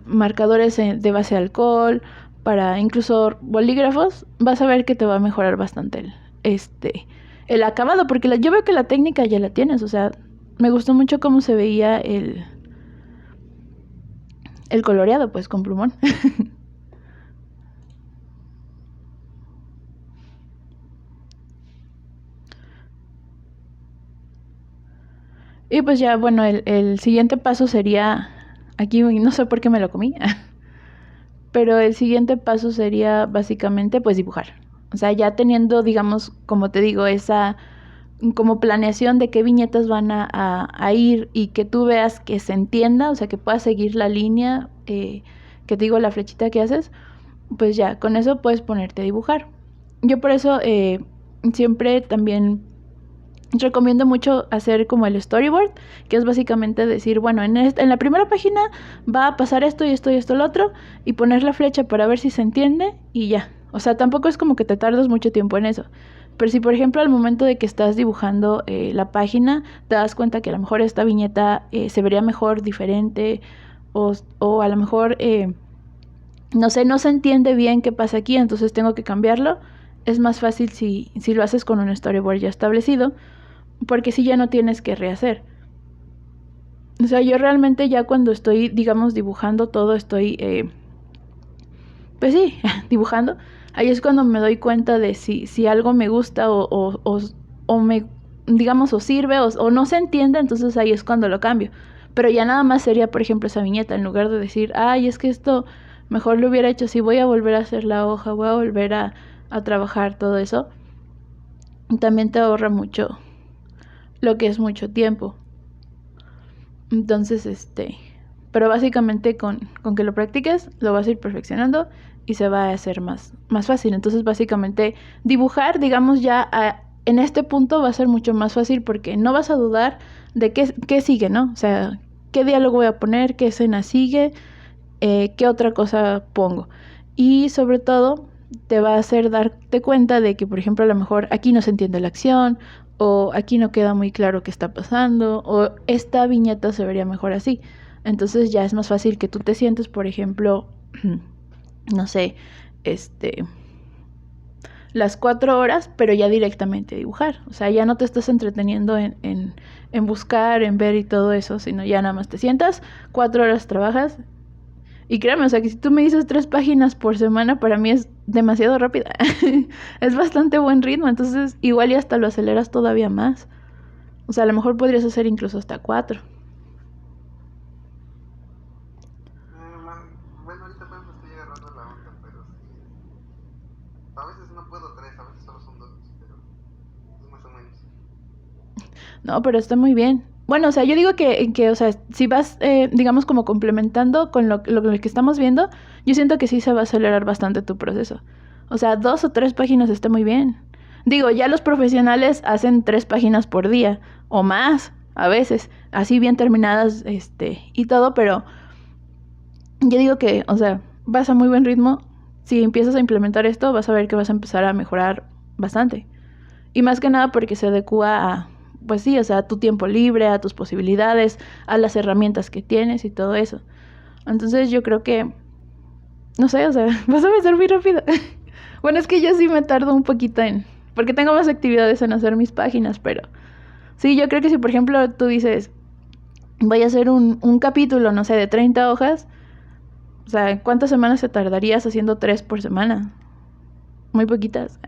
marcadores de base de alcohol, para incluso bolígrafos. Vas a ver que te va a mejorar bastante el acabado, porque yo veo que la técnica ya la tienes, o sea, me gustó mucho cómo se veía el coloreado, pues, con plumón. Y pues ya, bueno, el siguiente paso sería, aquí no sé por qué me lo comí, pero el siguiente paso sería básicamente pues dibujar. O sea, ya teniendo, digamos, como te digo, esa como planeación de qué viñetas van a ir y que tú veas que se entienda, o sea, que puedas seguir la línea, que te digo, la flechita que haces, pues ya, con eso puedes ponerte a dibujar. Yo por eso siempre también recomiendo mucho hacer como el storyboard, que es básicamente decir, bueno, en la primera página va a pasar esto y esto y esto lo otro, y poner la flecha para ver si se entiende y ya. O sea, tampoco es como que te tardas mucho tiempo en eso. Pero si, por ejemplo, al momento de que estás dibujando la página, te das cuenta que a lo mejor esta viñeta se vería mejor, diferente, o a lo mejor, no sé, no se entiende bien qué pasa aquí, entonces tengo que cambiarlo. Es más fácil si lo haces con un storyboard ya establecido, porque si ya no tienes que rehacer. O sea, yo realmente ya cuando estoy, digamos, dibujando todo, estoy, pues sí, dibujando. Ahí es cuando me doy cuenta de si algo me gusta o me, digamos, o sirve o no se entiende, entonces ahí es cuando lo cambio. Pero ya nada más sería, por ejemplo, esa viñeta, en lugar de decir, ay, es que esto mejor lo hubiera hecho así, voy a volver a hacer la hoja, voy a volver a trabajar todo eso. También te ahorra mucho lo que es mucho tiempo. Entonces, pero básicamente con que lo practiques, lo vas a ir perfeccionando y se va a hacer más fácil. Entonces, básicamente, dibujar, digamos, ya en este punto va a ser mucho más fácil porque no vas a dudar de qué sigue, ¿no? O sea, qué diálogo voy a poner, qué escena sigue, qué otra cosa pongo. Y sobre todo, te va a hacer darte cuenta de que, por ejemplo, a lo mejor aquí no se entiende la acción, o aquí no queda muy claro qué está pasando, o esta viñeta se vería mejor así. Entonces ya es más fácil que tú te sientes, por ejemplo, no sé, las 4 horas, pero ya directamente dibujar. O sea, ya no te estás entreteniendo en buscar, en ver y todo eso, sino ya nada más te sientas, 4 horas trabajas. Y créeme, o sea, que si tú me dices 3 páginas por semana, para mí es demasiado rápida. Es bastante buen ritmo, entonces igual y hasta lo aceleras todavía más. O sea, a lo mejor podrías hacer incluso hasta 4. Bueno, ahorita apenas me estoy agarrando la onda, pero sí. A veces no puedo 3, a veces solo son 2, pero es más o menos. No, pero está muy bien. Bueno, o sea, yo digo que o sea, si vas, digamos, como complementando con lo que estamos viendo, yo siento que sí se va a acelerar bastante tu proceso. O sea, 2 o 3 páginas está muy bien. Digo, ya los profesionales hacen 3 páginas por día o más, a veces, así bien terminadas, y todo, pero yo digo que, o sea, vas a muy buen ritmo. Si empiezas a implementar esto, vas a ver que vas a empezar a mejorar bastante. Y más que nada porque se adecua a, pues sí, o sea, a tu tiempo libre, a tus posibilidades, a las herramientas que tienes y todo eso. Entonces yo creo que, no sé, o sea, vas a empezar muy rápido. Bueno, es que yo sí me tardo un poquito porque tengo más actividades en hacer mis páginas, pero sí, yo creo que si por ejemplo tú dices, voy a hacer un capítulo, no sé, de 30 hojas, o sea, ¿cuántas semanas te tardarías haciendo 3 por semana? Muy poquitas.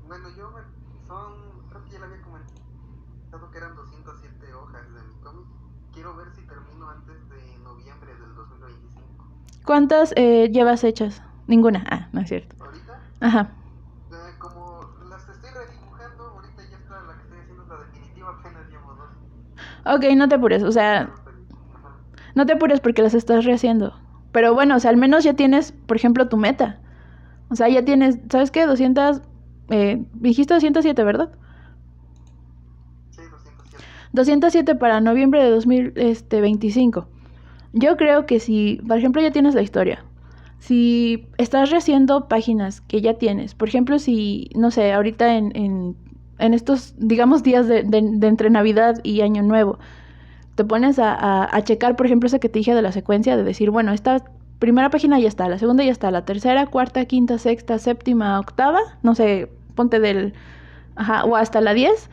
Bueno, creo que ya le había comentado que eran 207 hojas de mi cómic. Quiero ver si termino antes de noviembre del 2025. ¿Cuántas llevas hechas? Ninguna. Ah, no es cierto. ¿Ahorita? Ajá. Como las estoy redibujando, ahorita ya está, la que estoy haciendo es la definitiva, apenas llevo 2. Ok, no te apures, o sea, no te apures porque las estás rehaciendo. Pero bueno, o sea, al menos ya tienes, por ejemplo, tu meta. O sea, ya tienes, ¿sabes qué? Dijiste 207, ¿verdad? Sí, 207. 207 para noviembre de 2025. Yo creo que si, por ejemplo, ya tienes la historia. Si estás rehaciendo páginas que ya tienes, por ejemplo, si, no sé, ahorita en estos, digamos, días de entre Navidad y Año Nuevo, te pones a checar, por ejemplo, esa que te dije de la secuencia, de decir, bueno, esta primera página ya está, la segunda ya está, la tercera, cuarta, quinta, sexta, séptima, octava, no sé, ponte o hasta la 10,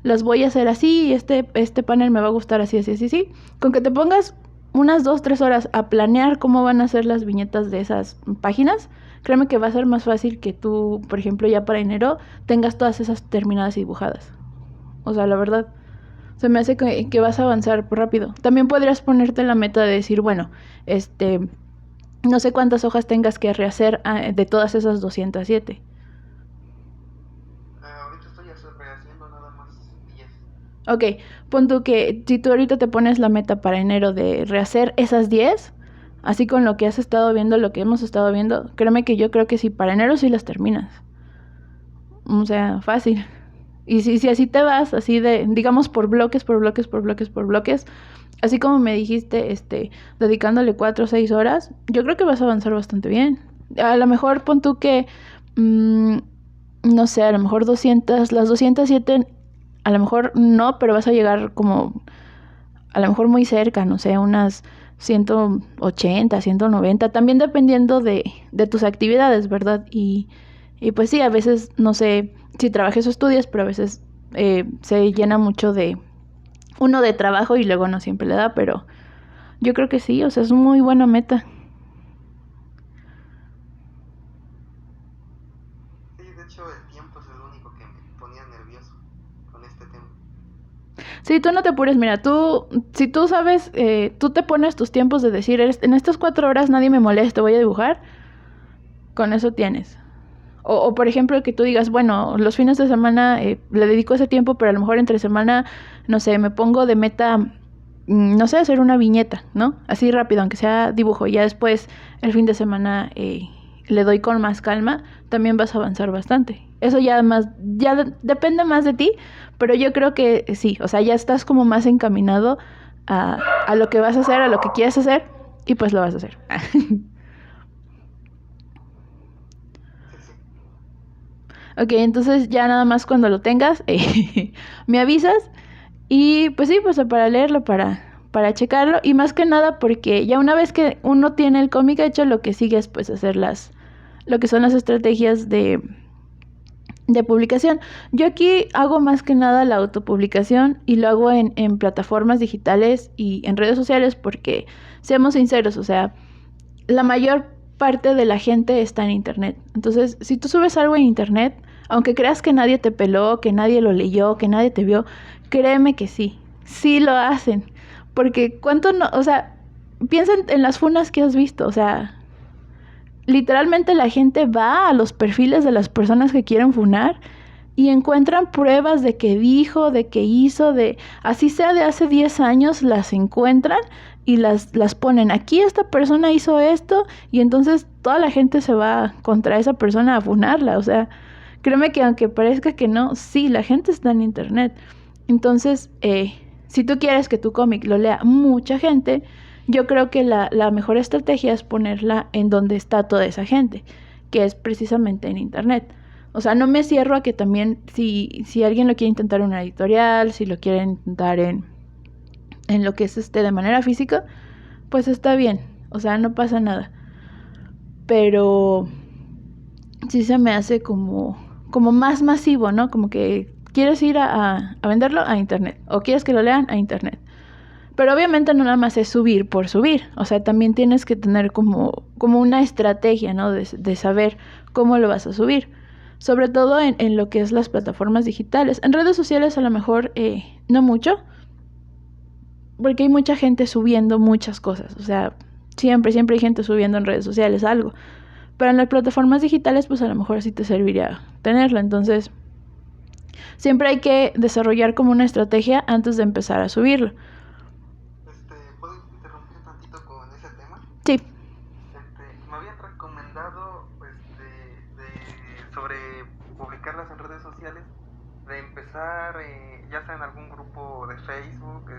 las voy a hacer así, y este panel me va a gustar así, así, así, así. Con que te pongas unas 2, 3 horas a planear cómo van a ser las viñetas de esas páginas, créeme que va a ser más fácil que tú, por ejemplo, ya para enero, tengas todas esas terminadas y dibujadas. O sea, la verdad, se me hace que vas a avanzar rápido. También podrías ponerte la meta de decir, bueno, no sé cuántas hojas tengas que rehacer de todas esas 207. Ahorita estoy rehaciendo nada más 10. Ok, pon tú que si tú ahorita te pones la meta para enero de rehacer esas 10, así con lo que has estado viendo, lo que hemos estado viendo, créeme que yo creo que sí, para enero sí las terminas. O sea, fácil. Y si así te vas, así de, digamos, por bloques, por bloques, por bloques, por bloques, así como me dijiste, dedicándole 4 o 6 horas, yo creo que vas a avanzar bastante bien. A lo mejor pon tú que, no sé, a lo mejor las 207, a lo mejor no, pero vas a llegar como, a lo mejor muy cerca, no sé, unas 180, 190, también dependiendo de tus actividades, ¿verdad? Y pues sí, a veces, no sé si trabajas o estudias, pero a veces se llena mucho de uno de trabajo y luego no siempre le da, pero yo creo que sí, o sea, es muy buena meta. Sí, de hecho el tiempo es el único que me ponía nervioso con este tema. Sí, tú no te apures, mira, si tú sabes, tú te pones tus tiempos de decir, en estas 4 horas nadie me molesta, voy a dibujar, con eso tienes. O por ejemplo, que tú digas, bueno, los fines de semana le dedico ese tiempo, pero a lo mejor entre semana, no sé, me pongo de meta, no sé, hacer una viñeta, ¿no? Así rápido, aunque sea dibujo. Y ya después, el fin de semana, le doy con más calma, también vas a avanzar bastante. Eso ya depende más de ti, pero yo creo que sí, o sea, ya estás como más encaminado a lo que vas a hacer, a lo que quieres hacer. y pues lo vas a hacer. Ok, entonces ya nada más cuando lo tengas, me avisas y pues sí, pues para leerlo, para checarlo y más que nada porque ya una vez que uno tiene el cómic hecho, lo que sigue es pues hacer lo que son las estrategias de publicación. Yo aquí hago más que nada la autopublicación y lo hago en plataformas digitales y en redes sociales porque, seamos sinceros, o sea, la mayor parte de la gente está en internet. Entonces, si tú subes algo en internet, aunque creas que nadie te peló, que nadie lo leyó, que nadie te vio, créeme que sí lo hacen. Porque cuánto no, o sea, piensa en las funas que has visto, o sea, literalmente la gente va a los perfiles de las personas que quieren funar y encuentran pruebas de que dijo, de que hizo, de así sea de hace 10 años, las encuentran y las ponen. Aquí esta persona hizo esto y entonces toda la gente se va contra esa persona a funarla. O sea, créeme que aunque parezca que no, sí, la gente está en internet. Entonces, si tú quieres que tu cómic lo lea mucha gente, yo creo que la mejor estrategia es ponerla en donde está toda esa gente, que es precisamente en internet. O sea, no me cierro a que también, si alguien lo quiere intentar en una editorial, si lo quiere intentar en lo que es de manera física, pues está bien. O sea, no pasa nada. Pero sí se me hace como más masivo, ¿no? Como que quieres ir a venderlo a internet, o quieres que lo lean a internet. Pero obviamente no nada más es subir por subir, o sea, también tienes que tener como una estrategia, ¿no? De saber cómo lo vas a subir. Sobre todo en lo que es las plataformas digitales. En redes sociales a lo mejor no mucho, porque hay mucha gente subiendo muchas cosas. O sea, siempre hay gente subiendo en redes sociales algo. Pero en las plataformas digitales, pues a lo mejor sí te serviría tenerlo. Entonces, siempre hay que desarrollar como una estrategia antes de empezar a subirlo. ¿Puedo interrumpir tantito con ese tema? Sí. Me habían recomendado sobre publicarlas en redes sociales, de empezar ya sea en algún grupo de Facebook,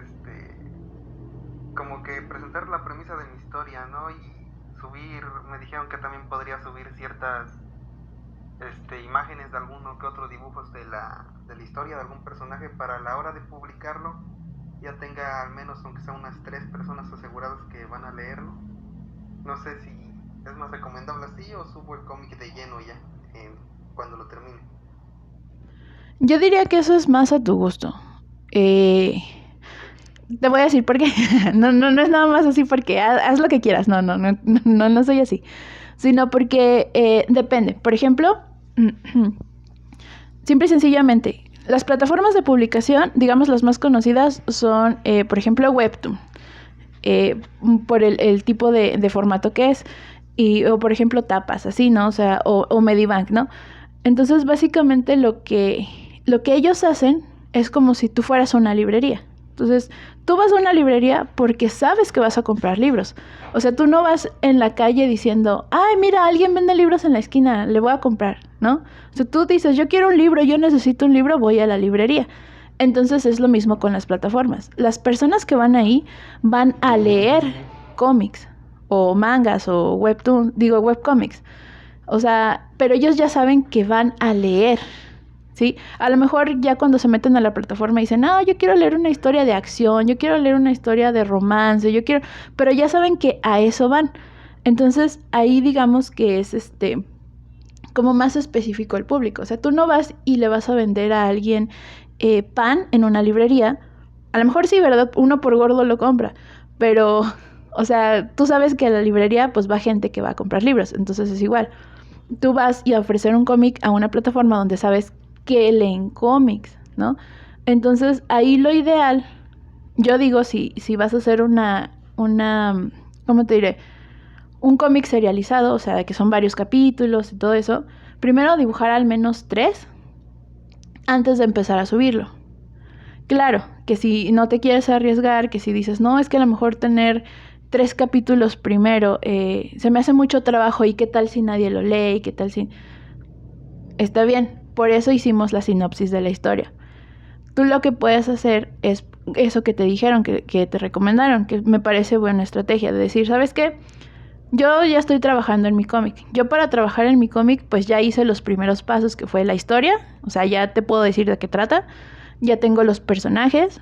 como que presentar la premisa de mi historia, ¿no? Y subir, me dijeron que también podría subir ciertas imágenes de alguno que otro dibujos de la historia de algún personaje para la hora de publicarlo ya tenga al menos aunque sea unas 3 personas aseguradas que van a leerlo. No sé si es más recomendable así o subo el cómic de lleno ya cuando lo termine. Yo diría que eso es más a tu gusto. Te voy a decir por qué. No es nada más así porque haz lo que quieras. No soy así. Sino porque depende. Por ejemplo, simple y sencillamente, las plataformas de publicación, digamos las más conocidas, son, por ejemplo, Webtoon. Por el tipo de formato que es. O por ejemplo, Tapas, así, ¿no? O sea, o Medibank, ¿no? Entonces, básicamente lo que ellos hacen es como si tú fueras a una librería. Entonces, tú vas a una librería porque sabes que vas a comprar libros. O sea, tú no vas en la calle diciendo, ay, mira, alguien vende libros en la esquina, le voy a comprar, ¿no? O sea, tú dices, yo quiero un libro, yo necesito un libro, voy a la librería. Entonces, es lo mismo con las plataformas. Las personas que van ahí van a leer cómics, o mangas, o webcomics. O sea, pero ellos ya saben que van a leer, ¿sí? A lo mejor ya cuando se meten a la plataforma dicen, no, yo quiero leer una historia de acción, yo quiero leer una historia de romance, pero ya saben que a eso van. Entonces, ahí digamos que es como más específico el público. O sea, tú no vas y le vas a vender a alguien pan en una librería. A lo mejor sí, ¿verdad? Uno por gordo lo compra, pero, o sea, tú sabes que a la librería pues va gente que va a comprar libros, entonces es igual. Tú vas y a ofrecer un cómic a una plataforma donde sabes que leen cómics, ¿no? Entonces, ahí lo ideal, yo digo, si vas a hacer una, ¿cómo te diré? Un cómic serializado, o sea, que son varios capítulos y todo eso, primero dibujar al menos 3 antes de empezar a subirlo. Claro, que si no te quieres arriesgar, que si dices, no, es que a lo mejor tener 3 capítulos primero, se me hace mucho trabajo y qué tal si nadie lo lee, qué tal si... Está bien, por eso hicimos la sinopsis de la historia. Tú lo que puedes hacer es eso que te dijeron, que te recomendaron, que me parece buena estrategia, de decir, ¿sabes qué? Yo ya estoy trabajando en mi cómic. Yo para trabajar en mi cómic, pues ya hice los primeros pasos, que fue la historia. O sea, ya te puedo decir de qué trata. Ya tengo los personajes,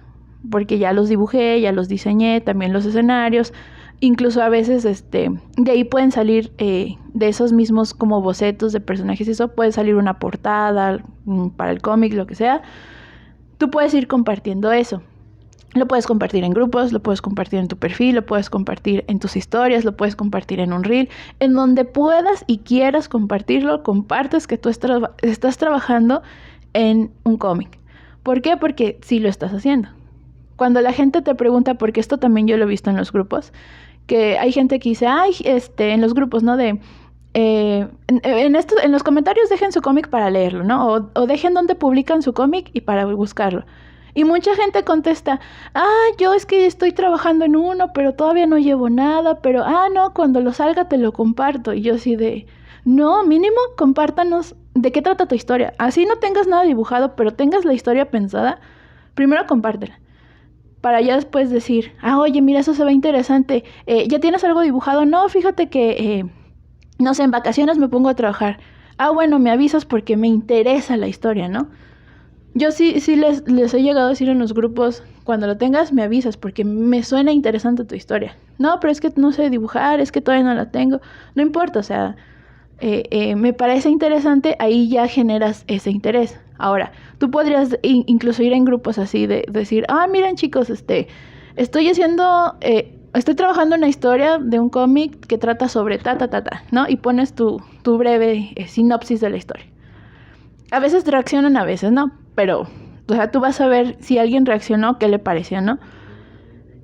porque ya los dibujé, ya los diseñé, también los escenarios. Incluso a veces, de ahí pueden salir, de esos mismos como bocetos de personajes y eso, puede salir una portada para el cómic, lo que sea. Tú puedes ir compartiendo eso. Lo puedes compartir en grupos, lo puedes compartir en tu perfil, lo puedes compartir en tus historias, lo puedes compartir en un reel. En donde puedas y quieras compartirlo, compartes que tú estás trabajando en un cómic. ¿Por qué? Porque sí lo estás haciendo. Cuando la gente te pregunta, porque esto también yo lo he visto en los grupos, que hay gente que dice, ay, en los grupos, ¿no? En los comentarios dejen su cómic para leerlo, ¿no? O dejen donde publican su cómic y para buscarlo. Y mucha gente contesta, yo es que estoy trabajando en uno, pero todavía no llevo nada, pero, no, cuando lo salga te lo comparto. Y yo así no, mínimo compártanos de qué trata tu historia. Así no tengas nada dibujado, pero tengas la historia pensada, primero compártela. Para ya después decir, oye, mira, eso se ve interesante. ¿Ya tienes algo dibujado? No, fíjate que, no sé, en vacaciones me pongo a trabajar. Bueno, me avisas porque me interesa la historia, ¿no? Yo sí les he llegado a decir en los grupos, cuando lo tengas me avisas porque me suena interesante tu historia. No, pero es que no sé dibujar, es que todavía no la tengo. No importa, o sea, me parece interesante, ahí ya generas ese interés. Ahora, tú podrías incluso ir en grupos así de decir, miren chicos, estoy trabajando en una historia de un cómic que trata sobre ¿no? Y pones tu breve sinopsis de la historia. A veces reaccionan, a veces no, pero, o sea, tú vas a ver si alguien reaccionó, qué le pareció, ¿no?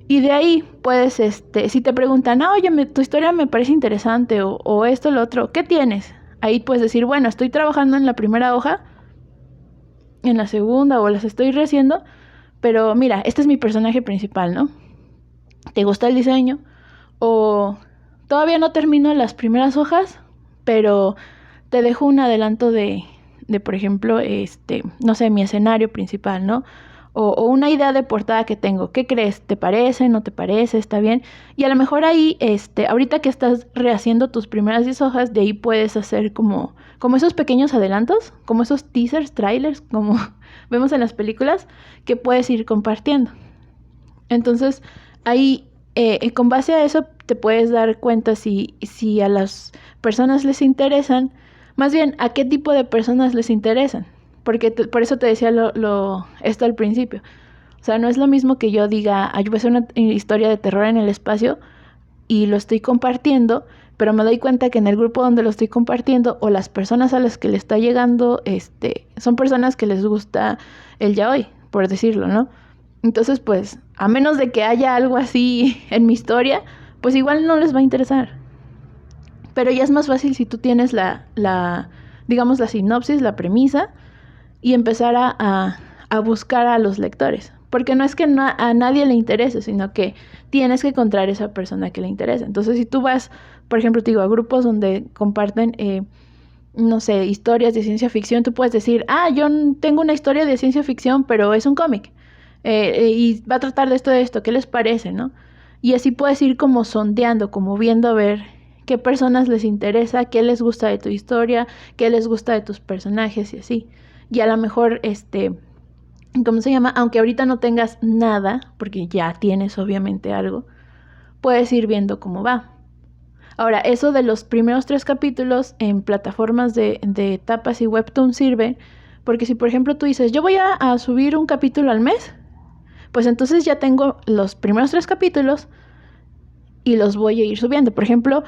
Y de ahí puedes, si te preguntan, oye, tu historia me parece interesante, o esto, lo otro, ¿qué tienes? Ahí puedes decir, bueno, estoy trabajando en la primera hoja, en la segunda, o las estoy rehaciendo, pero mira, este es mi personaje principal, ¿no? ¿Te gusta el diseño? O todavía no termino las primeras hojas, pero te dejo un adelanto de por ejemplo, no sé, mi escenario principal, ¿no? O una idea de portada que tengo. ¿Qué crees? ¿Te parece? ¿No te parece? ¿Está bien? Y a lo mejor ahí, ahorita que estás rehaciendo tus primeras 10 hojas, de ahí puedes hacer como esos pequeños adelantos, como esos teasers, trailers, como vemos en las películas, que puedes ir compartiendo. Entonces, ahí, con base a eso, te puedes dar cuenta si a las personas les interesan. Más bien, ¿a qué tipo de personas les interesan? Porque por eso te decía esto al principio. O sea, no es lo mismo que yo diga, yo voy a hacer una historia de terror en el espacio y lo estoy compartiendo, pero me doy cuenta que en el grupo donde lo estoy compartiendo o las personas a las que le está llegando, son personas que les gusta el yaoi, por decirlo, ¿no? Entonces, pues, a menos de que haya algo así en mi historia, pues igual no les va a interesar. Pero ya es más fácil si tú tienes digamos, la sinopsis, la premisa, y empezar a buscar a los lectores. Porque no es que a nadie le interese, sino que tienes que encontrar esa persona que le interesa. Entonces, si tú vas, por ejemplo, te digo, a grupos donde comparten, no sé, historias de ciencia ficción, tú puedes decir, yo tengo una historia de ciencia ficción, pero es un cómic. Y va a tratar de esto, ¿qué les parece, no? Y así puedes ir como sondeando, como viendo a ver qué personas les interesa, qué les gusta de tu historia, qué les gusta de tus personajes y así. Y a lo mejor, ¿cómo se llama? Aunque ahorita no tengas nada, porque ya tienes obviamente algo, puedes ir viendo cómo va. Ahora, eso de los primeros 3 capítulos en plataformas de tapas y webtoon sirve, porque si por ejemplo tú dices, yo voy a subir un capítulo al mes, pues entonces ya tengo los primeros 3 capítulos y los voy a ir subiendo. Por ejemplo,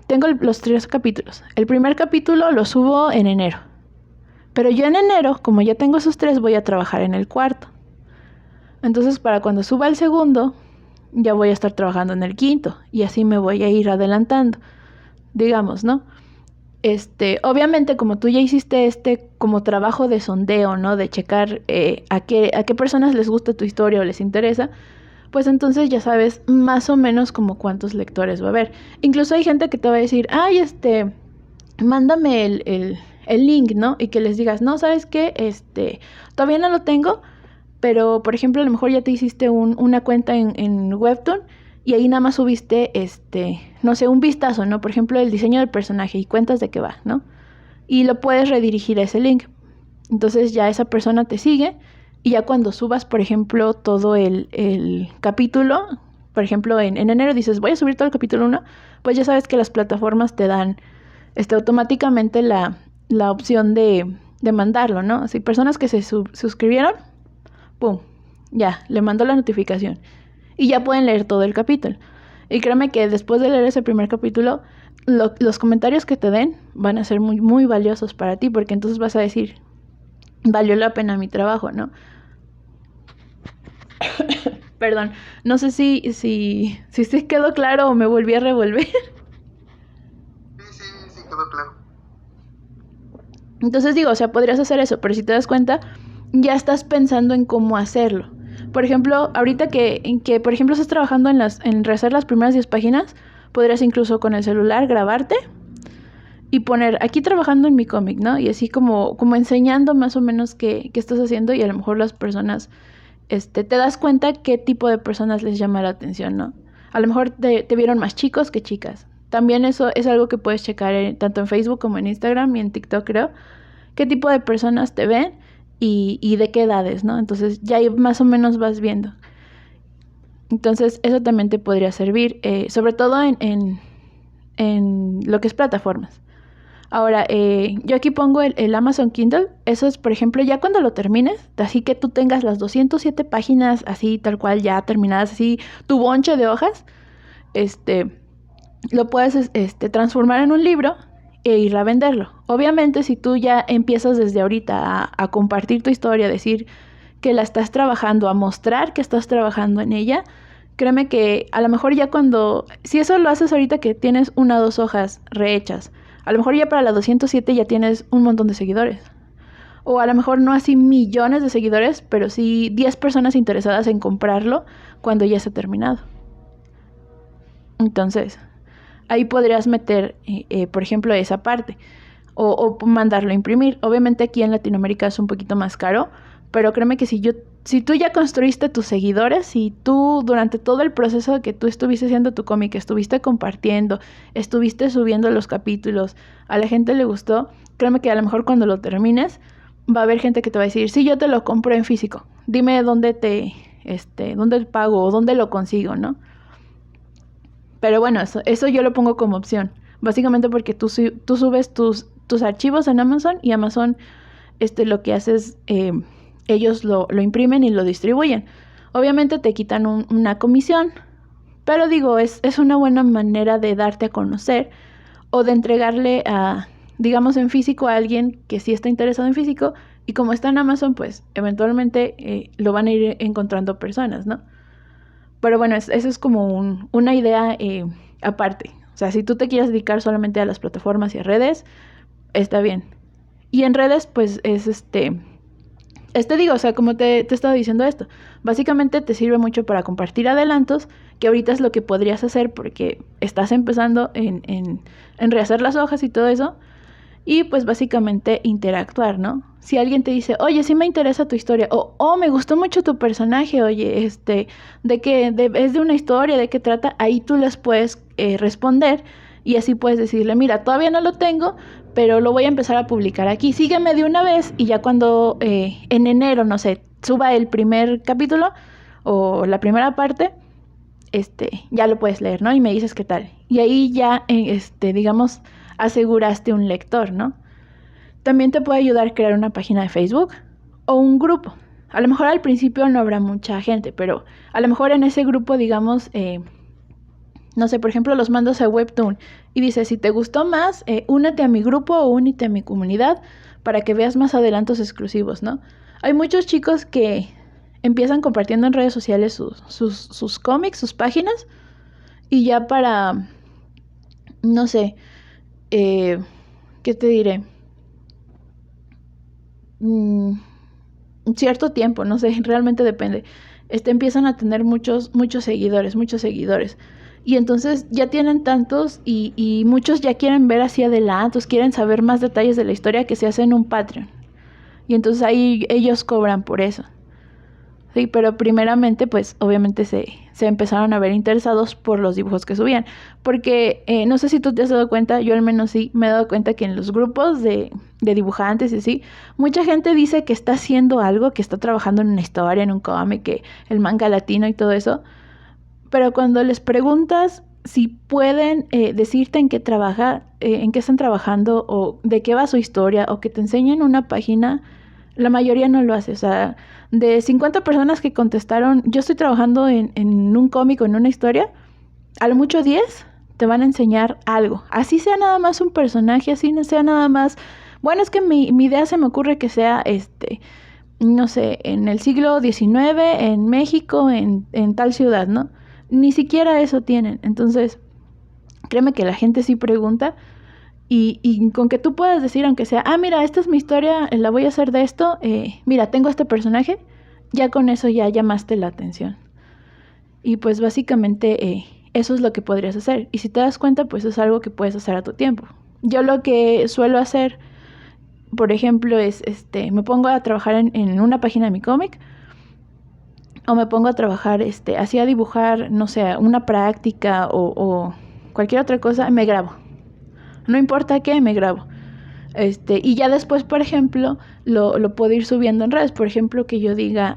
tengo los 3 capítulos. El primer capítulo lo subo en enero. Pero yo en enero, como ya tengo esos 3, voy a trabajar en el cuarto. Entonces, para cuando suba el segundo, ya voy a estar trabajando en el quinto. Y así me voy a ir adelantando, digamos, ¿no? Obviamente, como tú ya hiciste como trabajo de sondeo, ¿no? De checar a qué personas les gusta tu historia o les interesa, pues entonces ya sabes más o menos como cuántos lectores va a haber. Incluso hay gente que te va a decir, mándame el link, ¿no? Y que les digas, no, ¿sabes qué? Todavía no lo tengo, pero por ejemplo a lo mejor ya te hiciste una cuenta en Webtoon y ahí nada más subiste, no sé, un vistazo, ¿no? Por ejemplo, el diseño del personaje y cuentas de qué va, ¿no? Y lo puedes redirigir a ese link. Entonces ya esa persona te sigue y ya cuando subas, por ejemplo, todo el capítulo, por ejemplo, en enero dices, voy a subir todo el capítulo 1, pues ya sabes que las plataformas te dan automáticamente la opción de mandarlo, ¿no? Así, personas que se suscribieron, ¡pum! Ya, le mandó la notificación. Y ya pueden leer todo el capítulo. Y créeme que después de leer ese primer capítulo, los comentarios que te den van a ser muy, muy valiosos para ti, porque entonces vas a decir, valió la pena mi trabajo, ¿no? Perdón, no sé si quedó claro o me volví a revolver. Sí, quedó claro. Entonces digo, o sea, podrías hacer eso, pero si te das cuenta, ya estás pensando en cómo hacerlo. Por ejemplo, ahorita que por ejemplo, estás trabajando en rehacer las primeras 10 páginas, podrías incluso con el celular grabarte y poner aquí trabajando en mi cómic, ¿no? Y así como enseñando más o menos qué estás haciendo y a lo mejor las personas, te das cuenta qué tipo de personas les llama la atención, ¿no? A lo mejor te vieron más chicos que chicas. También eso es algo que puedes checar tanto en Facebook como en Instagram y en TikTok, creo. ¿Qué tipo de personas te ven y de qué edades, ¿no? Entonces ya ahí más o menos vas viendo. Entonces eso también te podría servir, sobre todo en lo que es plataformas. Ahora, yo aquí pongo el Amazon Kindle. Eso es, por ejemplo, ya cuando lo termines, así que tú tengas las 207 páginas así, tal cual, ya terminadas, así, tu bonche de hojas, lo puedes transformar en un libro e ir a venderlo. Obviamente, si tú ya empiezas desde ahorita a compartir tu historia, a decir que la estás trabajando, a mostrar que estás trabajando en ella, créeme que a lo mejor ya si eso lo haces ahorita que tienes 1 o 2 hojas rehechas, a lo mejor ya para la 207 ya tienes un montón de seguidores. O a lo mejor no así millones de seguidores, pero sí 10 personas interesadas en comprarlo cuando ya esté terminado. Entonces, ahí podrías meter, por ejemplo, esa parte. O mandarlo a imprimir. Obviamente aquí en Latinoamérica es un poquito más caro, pero créeme que si tú ya construiste tus seguidores, si tú durante todo el proceso que tú estuviste haciendo tu cómic, estuviste compartiendo, estuviste subiendo los capítulos, a la gente le gustó, créeme que a lo mejor cuando lo termines, va a haber gente que te va a decir, sí, yo te lo compro en físico, dime dónde dónde pago o dónde lo consigo, ¿no? Pero bueno, eso yo lo pongo como opción, básicamente porque tú subes tus archivos en Amazon y Amazon lo que hace es ellos lo imprimen y lo distribuyen. Obviamente te quitan una comisión, pero digo, es una buena manera de darte a conocer o de entregarle digamos en físico a alguien que sí está interesado en físico y como está en Amazon, pues eventualmente lo van a ir encontrando personas, ¿no? Pero bueno, eso es como una idea aparte. O sea, si tú te quieres dedicar solamente a las plataformas y a redes, está bien. Y en redes, pues es digo, o sea, como te he estado diciendo esto, básicamente te sirve mucho para compartir adelantos, que ahorita es lo que podrías hacer porque estás empezando en rehacer las hojas y todo eso, y pues básicamente interactuar, ¿no? Si alguien te dice, oye, sí me interesa tu historia, o me gustó mucho tu personaje, oye, es de una historia, de qué trata, ahí tú les puedes responder y así puedes decirle, mira, todavía no lo tengo, pero lo voy a empezar a publicar aquí, sígueme de una vez y ya cuando en enero, no sé, suba el primer capítulo o la primera parte, ya lo puedes leer, ¿no? Y me dices qué tal. Y ahí ya, digamos, aseguraste un lector, ¿no? También te puede ayudar a crear una página de Facebook o un grupo. A lo mejor al principio no habrá mucha gente, pero a lo mejor en ese grupo, digamos, no sé, por ejemplo, los mandas a Webtoon y dices, si te gustó más, únete a mi grupo o únete a mi comunidad para que veas más adelantos exclusivos, ¿no? Hay muchos chicos que empiezan compartiendo en redes sociales sus cómics, sus páginas, y ya para, no sé, ¿qué te diré? Cierto tiempo, no sé, realmente depende. Empiezan a tener muchos seguidores. Y entonces ya tienen tantos y muchos ya quieren ver hacia adelantos, quieren saber más detalles de la historia que se hace en un Patreon. Y entonces ahí ellos cobran por eso. Sí, pero primeramente, pues obviamente se empezaron a ver interesados por los dibujos que subían. Porque no sé si tú te has dado cuenta, yo al menos sí me he dado cuenta que en los grupos de dibujantes y así, mucha gente dice que está haciendo algo, que está trabajando en una historia, en un cómic, que el manga latino y todo eso. Pero cuando les preguntas si pueden decirte en qué trabaja, en qué están trabajando o de qué va su historia o que te enseñen una página, la mayoría no lo hace. O sea, de 50 personas que contestaron, yo estoy trabajando en un cómic o en una historia, a lo mucho 10 te van a enseñar algo. Así sea nada más un personaje, así no sea nada más... Bueno, es que mi idea se me ocurre que sea, no sé, en el siglo XIX, en México, en tal ciudad, ¿no? Ni siquiera eso tienen. Entonces, créeme que la gente sí pregunta y con que tú puedas decir, aunque sea, mira, esta es mi historia, la voy a hacer de esto, mira, tengo este personaje, ya con eso ya llamaste la atención. Y pues básicamente eso es lo que podrías hacer. Y si te das cuenta, pues es algo que puedes hacer a tu tiempo. Yo lo que suelo hacer, por ejemplo, es, me pongo a trabajar en una página de mi cómic, o me pongo a trabajar, así a dibujar, no sé, una práctica o cualquier otra cosa, me grabo. No importa qué, me grabo. Y ya después, por ejemplo, lo puedo ir subiendo en redes. Por ejemplo, que yo diga,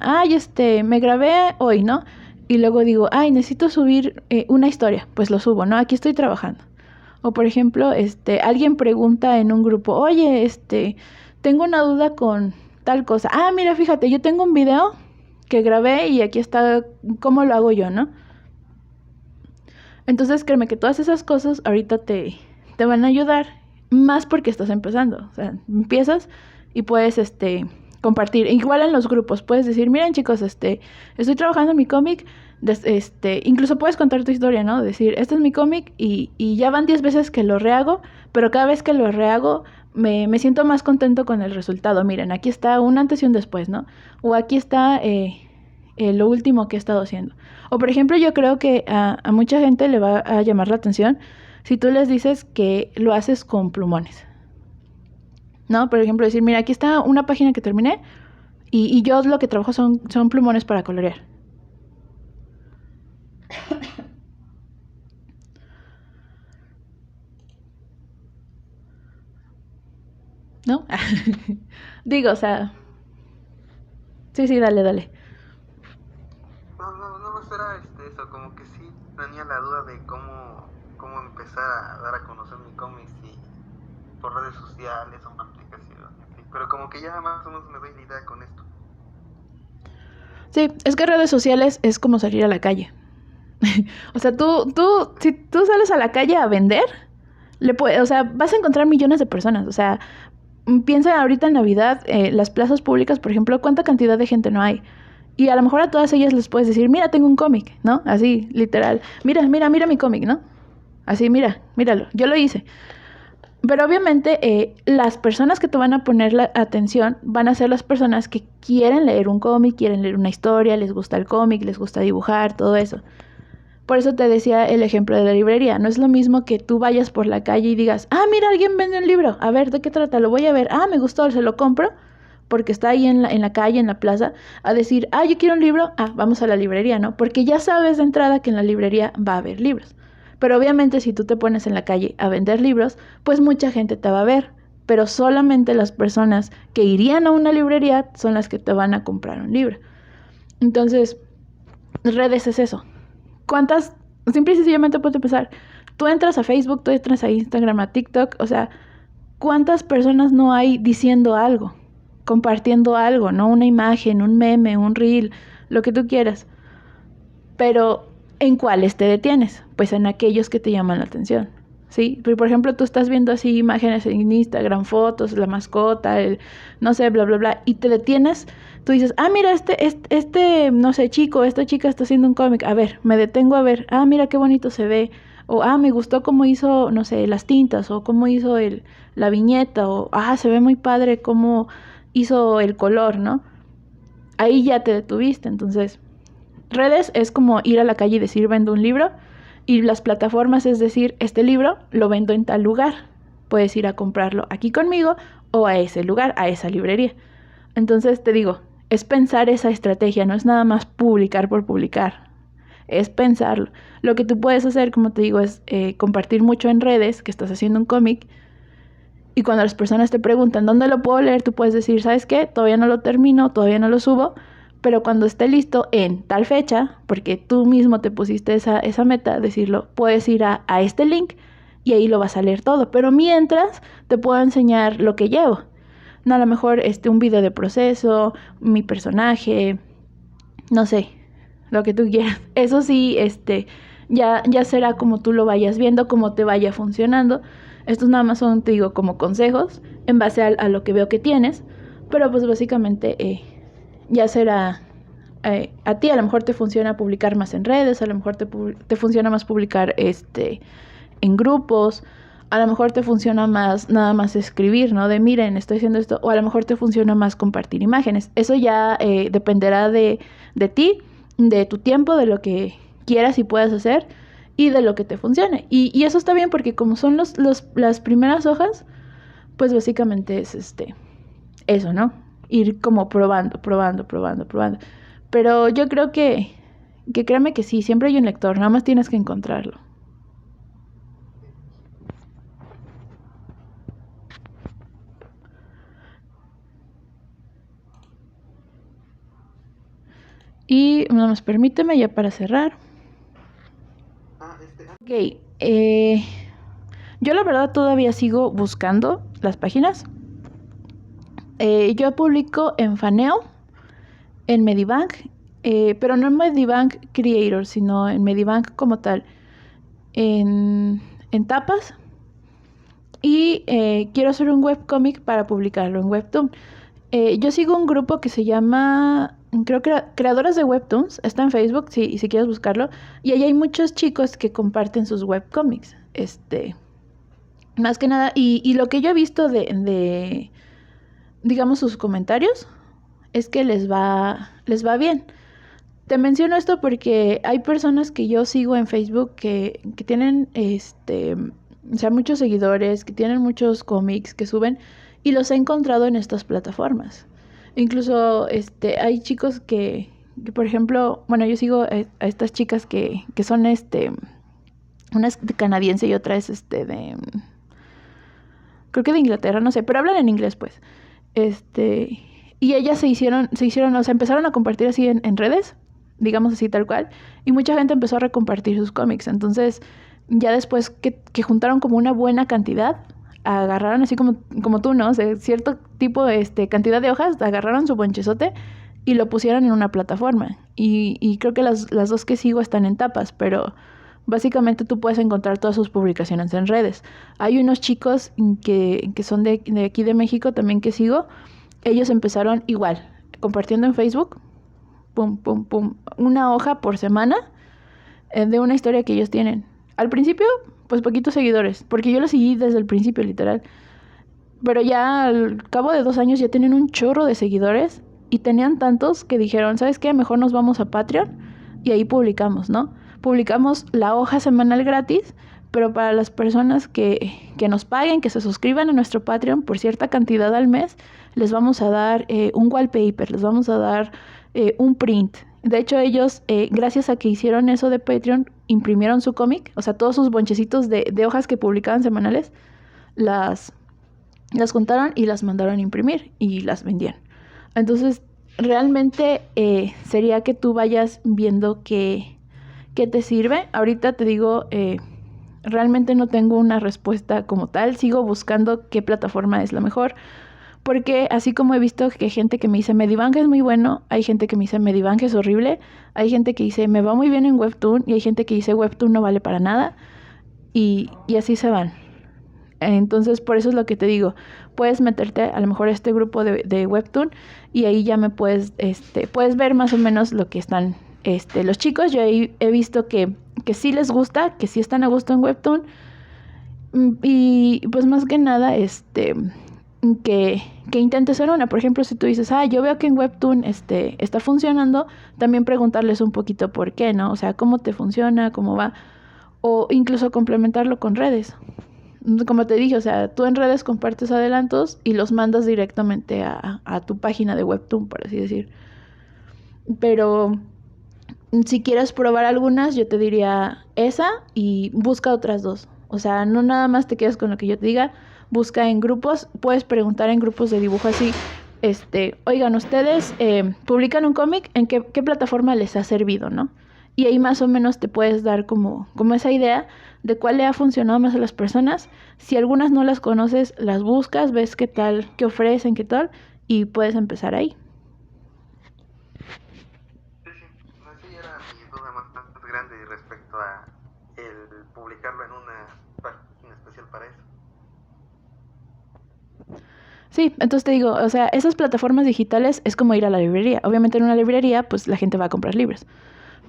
me grabé hoy, ¿no? Y luego digo, necesito subir una historia. Pues lo subo, ¿no? Aquí estoy trabajando. O por ejemplo, alguien pregunta en un grupo, oye, tengo una duda con tal cosa. Mira, fíjate, yo tengo un video que grabé y aquí está cómo lo hago yo, ¿no? Entonces créeme que todas esas cosas ahorita te van a ayudar, más porque estás empezando. O sea, empiezas y puedes compartir. Igual en los grupos, puedes decir, miren chicos, estoy trabajando en mi cómic, incluso puedes contar tu historia, ¿no? Decir, este es mi cómic y ya van 10 veces que lo rehago, pero cada vez que lo rehago me siento más contento con el resultado. Miren, aquí está un antes y un después, ¿no? O aquí está lo último que he estado haciendo. O por ejemplo, yo creo que a mucha gente le va a llamar la atención si tú les dices que lo haces con plumones, ¿no? Por ejemplo, decir, mira, aquí está una página que terminé y yo lo que trabajo son plumones para colorear. ¿No? Digo, o sea... Sí, dale. No más era eso, como que sí tenía la duda de cómo empezar a dar a conocer mi cómic, si por redes sociales o una aplicación, ¿sí? Pero como que ya más o menos me doy la idea con esto. Sí, es que redes sociales es como salir a la calle. O sea, si tú sales a la calle a vender, o sea, vas a encontrar millones de personas. O sea, piensa ahorita en Navidad, las plazas públicas, por ejemplo, cuánta cantidad de gente no hay. Y a lo mejor a todas ellas les puedes decir, mira, tengo un cómic, ¿no? Así, literal. Mira mi cómic, ¿no? Así, míralo, yo lo hice. Pero obviamente las personas que te van a poner la atención van a ser las personas que quieren leer un cómic, quieren leer una historia, les gusta el cómic, les gusta dibujar, todo eso. Por eso te decía el ejemplo de la librería. No es lo mismo que tú vayas por la calle y digas, mira, alguien vende un libro. A ver, ¿de qué trata? Lo voy a ver. Me gustó, se lo compro porque está ahí en la calle, en la plaza, a decir, yo quiero un libro. Vamos a la librería, ¿no? Porque ya sabes de entrada que en la librería va a haber libros. Pero obviamente si tú te pones en la calle a vender libros, pues mucha gente te va a ver. Pero solamente las personas que irían a una librería son las que te van a comprar un libro. Entonces, redes es eso. ¿Cuántas? Simple y sencillamente puedes empezar. Tú entras a Facebook, tú entras a Instagram, a TikTok, o sea, ¿cuántas personas no hay diciendo algo? Compartiendo algo, ¿no? Una imagen, un meme, un reel, lo que tú quieras. Pero, ¿en cuáles te detienes? Pues en aquellos que te llaman la atención, ¿sí? Por ejemplo, tú estás viendo así imágenes en Instagram, fotos, la mascota, no sé, bla, bla, bla, y te detienes. Tú dices, mira, no sé, esta chica está haciendo un cómic. A ver, me detengo a ver. Mira qué bonito se ve. O, me gustó cómo hizo, no sé, las tintas. O cómo hizo la viñeta. O, se ve muy padre cómo hizo el color, ¿no? Ahí ya te detuviste. Entonces, redes es como ir a la calle y decir, vendo un libro. Y las plataformas es decir, este libro lo vendo en tal lugar. Puedes ir a comprarlo aquí conmigo o a ese lugar, a esa librería. Entonces te digo, es pensar esa estrategia, no es nada más publicar por publicar, es pensarlo. Lo que tú puedes hacer, como te digo, es compartir mucho en redes que estás haciendo un cómic, y cuando las personas te preguntan ¿dónde lo puedo leer? Tú puedes decir, ¿sabes qué? Todavía no lo termino, todavía no lo subo, pero cuando esté listo en tal fecha, porque tú mismo te pusiste esa meta, decirlo, puedes ir a este link y ahí lo vas a leer todo. Pero mientras te puedo enseñar lo que llevo. No, a lo mejor un video de proceso, mi personaje, no sé, lo que tú quieras. Eso sí, ya será como tú lo vayas viendo, como te vaya funcionando. Estos nada más son, te digo, como consejos en base a lo que veo que tienes. Pero pues básicamente ya será a ti. A lo mejor te funciona publicar más en redes, a lo mejor te funciona más publicar en grupos, a lo mejor te funciona más nada más escribir, ¿no? De miren, estoy haciendo esto, o a lo mejor te funciona más compartir imágenes. Eso ya dependerá de ti, de tu tiempo, de lo que quieras y puedas hacer y de lo que te funcione. Y eso está bien porque como son las primeras hojas, pues básicamente es eso, ¿no? Ir como probando. Pero yo creo que créeme que sí, siempre hay un lector, nada más tienes que encontrarlo. Y nada más permíteme ya para cerrar. Ok, yo la verdad todavía sigo buscando las páginas. Yo publico en Faneo, en Medibank, pero no en Medibank Creator, sino en Medibank como tal, en Tapas. Y quiero hacer un webcomic para publicarlo en Webtoon. Yo sigo un grupo que se llama, creo que Creadoras de Webtoons, está en Facebook, si quieres buscarlo, y ahí hay muchos chicos que comparten sus webcomics, más que nada, y lo que yo he visto de digamos, sus comentarios, es que les va bien. Te menciono esto porque hay personas que yo sigo en Facebook que tienen, o sea, muchos seguidores, que tienen muchos cómics que suben, y los he encontrado en estas plataformas. Incluso hay chicos que por ejemplo, bueno, yo sigo a estas chicas que son una es canadiense y otra es creo que de Inglaterra, no sé, pero hablan en inglés pues. Y ellas se hicieron, o sea, empezaron a compartir así en redes, digamos así tal cual, y mucha gente empezó a recompartir sus cómics. Entonces, ya después que juntaron como una buena cantidad, agarraron así como tú, ¿no? O sea, cierto tipo cantidad de hojas, agarraron su bonchezote y lo pusieron en una plataforma. Y creo que las dos que sigo están en Tapas, pero básicamente tú puedes encontrar todas sus publicaciones en redes. Hay unos chicos que son de aquí de México también que sigo. Ellos empezaron igual, compartiendo en Facebook, pum, pum, pum, una hoja por semana de una historia que ellos tienen. Al principio, pues poquitos seguidores, porque yo lo seguí desde el principio, literal. Pero ya al cabo de 2 años ya tienen un chorro de seguidores y tenían tantos que dijeron, ¿sabes qué? Mejor nos vamos a Patreon y ahí publicamos, ¿no? Publicamos la hoja semanal gratis, pero para las personas que nos paguen, que se suscriban a nuestro Patreon por cierta cantidad al mes, les vamos a dar un wallpaper, les vamos a dar un print. De hecho, ellos, gracias a que hicieron eso de Patreon, imprimieron su cómic, o sea, todos sus bonchecitos de hojas que publicaban semanales, las juntaron y las mandaron a imprimir y las vendían. Entonces, realmente sería que tú vayas viendo qué te sirve. Ahorita te digo, realmente no tengo una respuesta como tal. Sigo buscando qué plataforma es la mejor. Porque así como he visto que hay gente que me dice Medibank es muy bueno, hay gente que me dice Medibank es horrible, hay gente que dice me va muy bien en Webtoon y hay gente que dice Webtoon no vale para nada y así se van. Entonces, por eso es lo que te digo. Puedes meterte a lo mejor a este grupo de Webtoon y ahí ya me puedes ver más o menos lo que están los chicos. Yo ahí he visto que sí les gusta, que sí están a gusto en Webtoon. Y pues más que nada, que intentes ser una. Por ejemplo, si tú dices, yo veo que en Webtoon está funcionando, también preguntarles un poquito por qué, ¿no? O sea, cómo te funciona, cómo va. O incluso complementarlo con redes. como te dije, o sea, tú en redes compartes adelantos y los mandas directamente a tu página de Webtoon, por así decir. Pero si quieres probar algunas, yo te diría esa y busca otras dos. O sea, no nada más te quedes con lo que yo te diga, busca en grupos, puedes preguntar en grupos de dibujo así, oigan, ustedes publican un cómic, ¿en qué plataforma les ha servido, no? Y ahí más o menos te puedes dar como esa idea de cuál le ha funcionado más a las personas. Si algunas no las conoces, las buscas, ves qué tal, qué ofrecen, qué tal, y puedes empezar ahí. Así era mi duda más grande respecto a el publicarlo en una página especial para eso. Sí, entonces te digo, o sea, esas plataformas digitales es como ir a la librería. Obviamente en una librería, pues la gente va a comprar libros.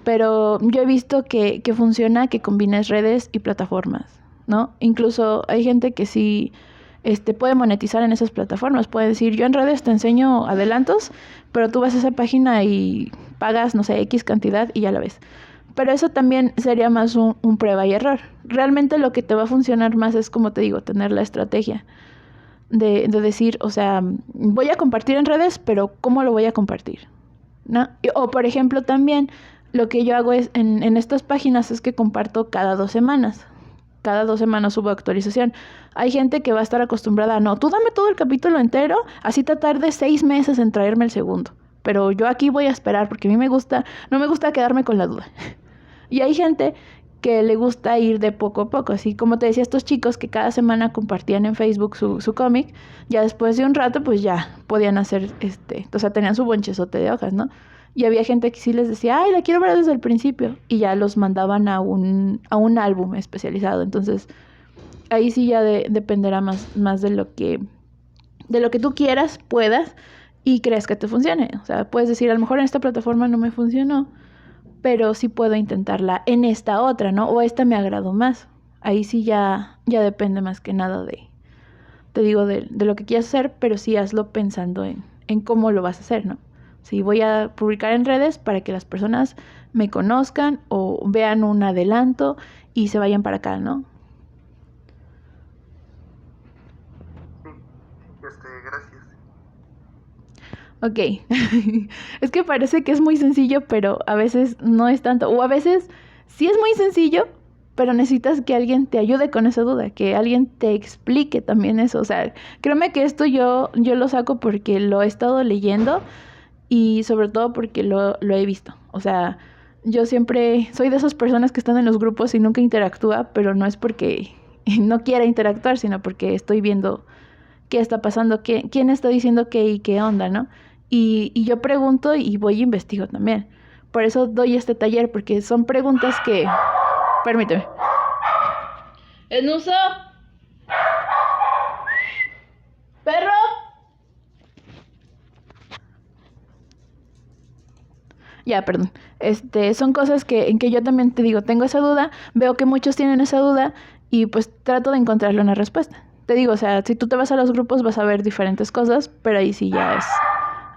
Pero yo he visto que funciona que combines redes y plataformas, ¿no? Incluso hay gente que sí puede monetizar en esas plataformas. Puede decir, yo en redes te enseño adelantos, pero tú vas a esa página y pagas, no sé, X cantidad y ya la ves. Pero eso también sería más un prueba y error. Realmente lo que te va a funcionar más es, como te digo, tener la estrategia de decir, o sea, voy a compartir en redes, pero ¿cómo lo voy a compartir? ¿No? O por ejemplo también lo que yo hago es en estas páginas es que comparto cada 2 semanas. Cada 2 semanas subo actualización. Hay gente que va a estar acostumbrada a, no, tú dame todo el capítulo entero, así te tarde 6 meses en traerme el segundo. Pero yo aquí voy a esperar porque a mí no me gusta quedarme con la duda. Y hay gente que le gusta ir de poco a poco, así como te decía, estos chicos que cada semana compartían en Facebook su cómic, ya después de un rato pues ya podían hacer, o sea, tenían su bonchezote de hojas, ¿no? Y había gente que sí les decía, ay, la quiero ver desde el principio, y ya los mandaban a un álbum especializado, entonces ahí sí ya dependerá más de lo que tú quieras, puedas, y creas que te funcione, o sea, puedes decir, a lo mejor en esta plataforma no me funcionó, pero sí puedo intentarla en esta otra, ¿no? O esta me agradó más. Ahí sí ya depende más que nada te digo, de lo que quieras hacer, pero sí hazlo pensando en cómo lo vas a hacer, ¿no? Si voy a publicar en redes para que las personas me conozcan o vean un adelanto y se vayan para acá, ¿no? Sí, gracias. Ok, es que parece que es muy sencillo, pero a veces no es tanto. O a veces sí es muy sencillo, pero necesitas que alguien te ayude con esa duda, que alguien te explique también eso. O sea, créeme que esto yo lo saco porque lo he estado leyendo y sobre todo porque lo he visto. O sea, yo siempre soy de esas personas que están en los grupos y nunca interactúa, pero no es porque no quiera interactuar, sino porque estoy viendo qué está pasando, quién está diciendo qué y qué onda, ¿no? Y yo pregunto y voy y investigo también. Por eso doy este taller, porque son preguntas que... Permíteme. ¡Enuso! ¡Perro! Ya, perdón. Son cosas en que yo también te digo, tengo esa duda, veo que muchos tienen esa duda y pues trato de encontrarle una respuesta. Te digo, o sea, si tú te vas a los grupos vas a ver diferentes cosas, pero ahí sí ya es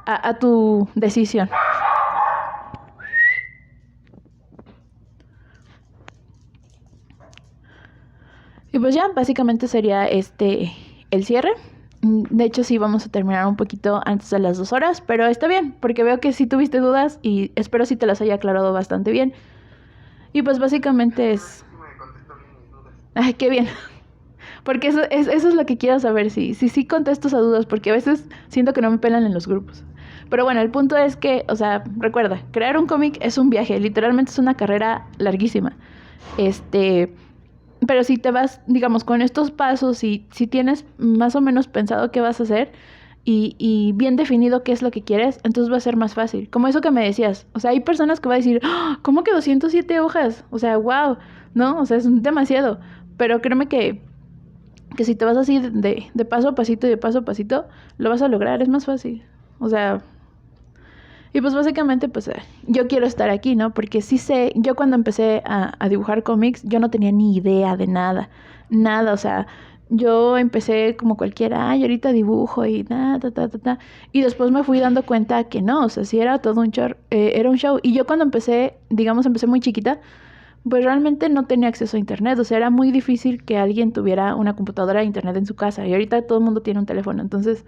a tu decisión. Y pues ya, básicamente sería el cierre. De hecho, sí vamos a terminar un poquito antes de las 2 horas, pero está bien, porque veo que sí tuviste dudas y espero sí te las haya aclarado bastante bien. Y pues básicamente es... Sí me contestó bien mis dudas. Ay, qué bien. Porque eso es lo que quiero saber, sí contesto a dudas, porque a veces siento que no me pelan en los grupos. Pero bueno, el punto es que, o sea, recuerda, crear un cómic es un viaje, literalmente es una carrera larguísima. Pero si te vas, digamos, con estos pasos y si tienes más o menos pensado qué vas a hacer y bien definido qué es lo que quieres, entonces va a ser más fácil. Como eso que me decías, o sea, hay personas que van a decir, ¡oh! ¿Cómo que 207 hojas? O sea, wow, ¿no? O sea, es demasiado. Pero créeme que si te vas así de paso a pasito y de paso a pasito, lo vas a lograr, es más fácil. O sea, y pues básicamente pues yo quiero estar aquí, ¿no? Porque sí sé, yo cuando empecé a dibujar cómics, yo no tenía ni idea de nada, o sea, yo empecé como cualquiera, ay, ahorita dibujo y y después me fui dando cuenta que no, o sea, sí era todo un show, era un show. Y yo cuando empecé, digamos, empecé muy chiquita, pues realmente no tenía acceso a internet, o sea, era muy difícil que alguien tuviera una computadora de internet en su casa y ahorita todo el mundo tiene un teléfono, entonces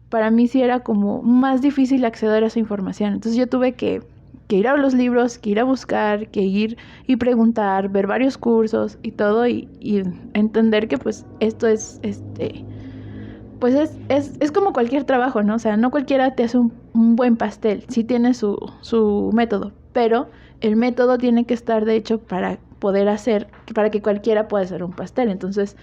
para mí sí era como más difícil acceder a esa información, entonces yo tuve que ir a los libros, que ir a buscar, que ir y preguntar, ver varios cursos y todo y entender que pues esto es pues es como cualquier trabajo, ¿no? O sea, no cualquiera te hace un buen pastel, sí tiene su método, pero el método tiene que estar de hecho para poder hacer, para que cualquiera pueda hacer un pastel. Entonces,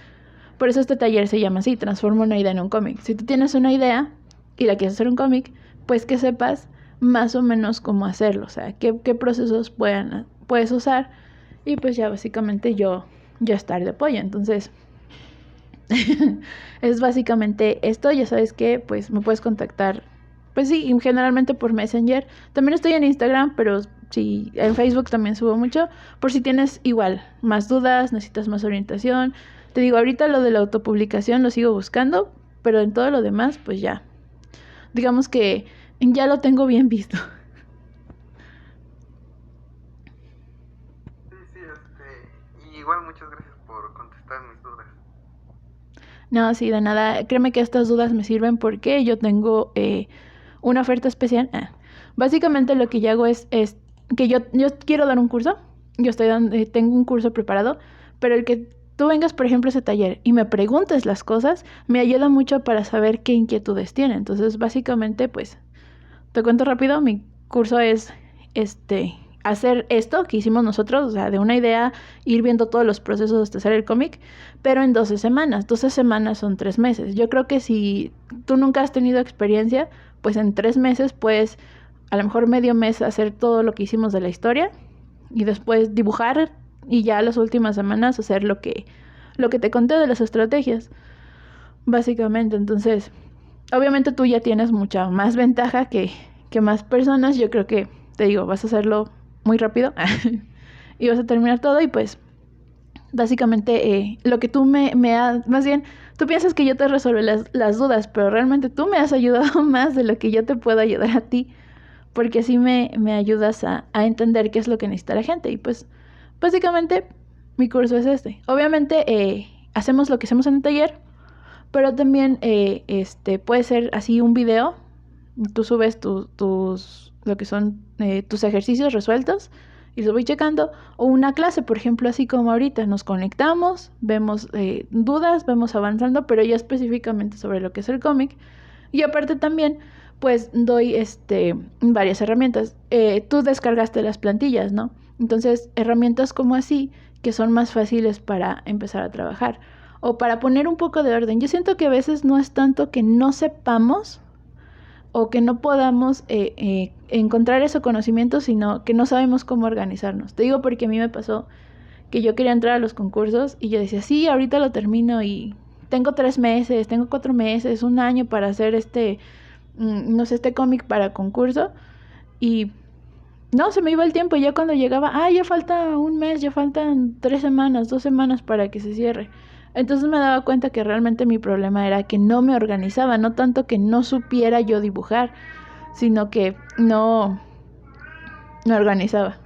por eso este taller se llama así, transforma una idea en un cómic. Si tú tienes una idea y la quieres hacer un cómic, pues que sepas más o menos cómo hacerlo, o sea, qué procesos puedes usar y pues ya básicamente yo estar de apoyo. Entonces, es básicamente esto, ya sabes que pues me puedes contactar, pues sí, generalmente por Messenger. También estoy en Instagram, pero sí, en Facebook también subo mucho, por si tienes igual más dudas, necesitas más orientación. Te digo, ahorita lo de la autopublicación lo sigo buscando, pero en todo lo demás, pues ya, digamos que ya lo tengo bien visto. Sí, sí, y igual muchas gracias por contestar mis dudas. No, sí, de nada. Créeme que estas dudas me sirven porque yo tengo una oferta especial. Básicamente lo que yo hago es que yo quiero dar un curso. Yo tengo un curso preparado, pero el que tú vengas, por ejemplo, a ese taller y me preguntes las cosas, me ayuda mucho para saber qué inquietudes tiene. Entonces, básicamente, pues, te cuento rápido, mi curso es hacer esto que hicimos nosotros, o sea, de una idea, ir viendo todos los procesos hasta hacer el cómic, pero en 12 semanas. 12 semanas son 3 meses. Yo creo que si tú nunca has tenido experiencia, pues en 3 meses puedes, a lo mejor medio mes, hacer todo lo que hicimos de la historia y después dibujar y ya las últimas semanas hacer lo que te conté de las estrategias, básicamente. Entonces, obviamente tú ya tienes mucha más ventaja que más personas. Yo creo que, te digo, vas a hacerlo muy rápido y vas a terminar todo y pues básicamente lo que tú más bien, tú piensas que yo te resuelvo las dudas, pero realmente tú me has ayudado más de lo que yo te puedo ayudar a ti, porque así me ayudas a entender qué es lo que necesita la gente y pues básicamente mi curso es este. Obviamente hacemos lo que hacemos en el taller, pero también puede ser así un video. Tú subes lo que son tus ejercicios resueltos y los voy checando. O una clase, por ejemplo, así como ahorita. Nos conectamos, vemos dudas, vamos avanzando, pero ya específicamente sobre lo que es el cómic. Y aparte también, pues doy varias herramientas. Tú descargaste las plantillas, ¿no? Entonces, herramientas como así, que son más fáciles para empezar a trabajar o para poner un poco de orden. Yo siento que a veces no es tanto que no sepamos o que no podamos encontrar ese conocimiento, sino que no sabemos cómo organizarnos. Te digo porque a mí me pasó que yo quería entrar a los concursos y yo decía, sí, ahorita lo termino y tengo 3 meses, tengo 4 meses, un año para hacer no sé, este cómic para concurso. Y no, se me iba el tiempo y ya cuando llegaba, ya falta un mes, ya faltan 3 semanas, 2 semanas para que se cierre. Entonces me daba cuenta que realmente mi problema era que no me organizaba, no tanto que no supiera yo dibujar, sino que no me organizaba.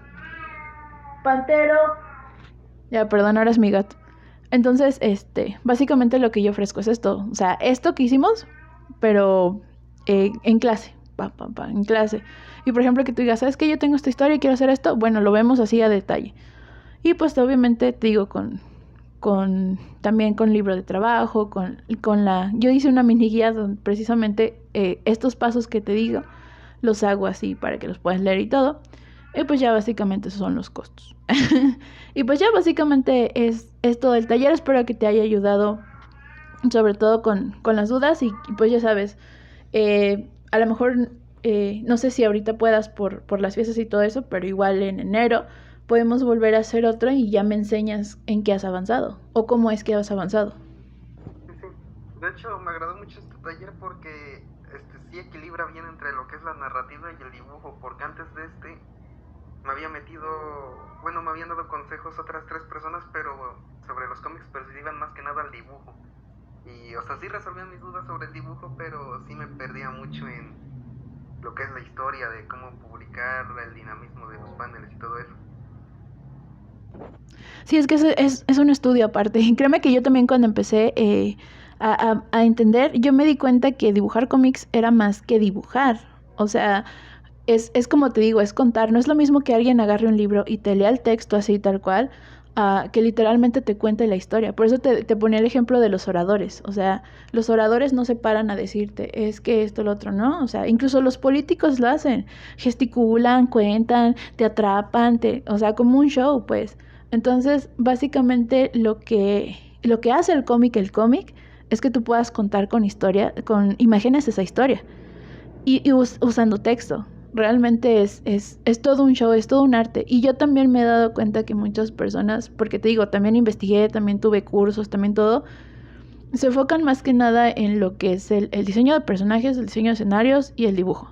Pantero. Ya, perdón, ahora es mi gato. Entonces, básicamente lo que yo ofrezco es esto. O sea, esto que hicimos, pero en clase. En clase. Y por ejemplo, que tú digas, ¿sabes qué? Yo tengo esta historia y quiero hacer esto. Bueno, lo vemos así a detalle. Y pues obviamente te digo, también con libro de trabajo, yo hice una mini guía donde precisamente estos pasos que te digo, los hago así para que los puedas leer y todo. Y pues ya básicamente esos son los costos. Y pues ya básicamente es todo el taller. Espero que te haya ayudado sobre todo con las dudas y pues ya sabes, a lo mejor no sé si ahorita puedas por las fiestas y todo eso, pero igual en enero podemos volver a hacer otra y ya me enseñas en qué has avanzado o cómo es que has avanzado. Sí, sí. De hecho, me agradó mucho este taller porque sí equilibra bien entre lo que es la narrativa y el dibujo, porque antes de me había metido, bueno, me habían dado consejos otras 3 personas, pero sobre los cómics, pero se iban más que nada al dibujo. Y, o sea, sí resolvían mis dudas sobre el dibujo, pero sí me perdía mucho en lo que es la historia de cómo publicar, el dinamismo de los paneles y todo eso. Sí, es que es un estudio aparte. Y créeme que yo también cuando empecé a entender, yo me di cuenta que dibujar cómics era más que dibujar. O sea, es como te digo, es contar. No es lo mismo que alguien agarre un libro y te lea el texto así tal cual, que literalmente te cuente la historia. Por eso te ponía el ejemplo de los oradores. O sea, los oradores no se paran a decirte, es que esto, lo otro, ¿no? O sea, incluso los políticos lo hacen. Gesticulan, cuentan, te atrapan, o sea, como un show, pues. Entonces, básicamente lo que hace el cómic, es que tú puedas contar con historia, con imágenes esa historia y usando texto. Realmente es todo un show, es todo un arte. Y yo también me he dado cuenta que muchas personas, porque te digo, también investigué, también tuve cursos, también todo, se enfocan más que nada en lo que es el diseño de personajes, el diseño de escenarios y el dibujo.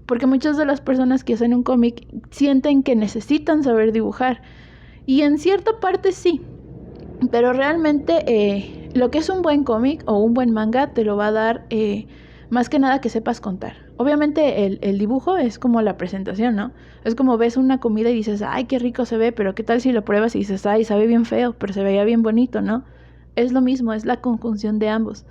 Porque muchas de las personas que hacen un cómic sienten que necesitan saber dibujar. Y en cierta parte sí, pero realmente lo que es un buen cómic o un buen manga te lo va a dar más que nada que sepas contar. Obviamente el dibujo es como la presentación, ¿no? Es como ves una comida y dices, ay, qué rico se ve, pero qué tal si lo pruebas y dices, ay, sabe bien feo, pero se veía bien bonito, ¿no? Es lo mismo, es la conjunción de ambos.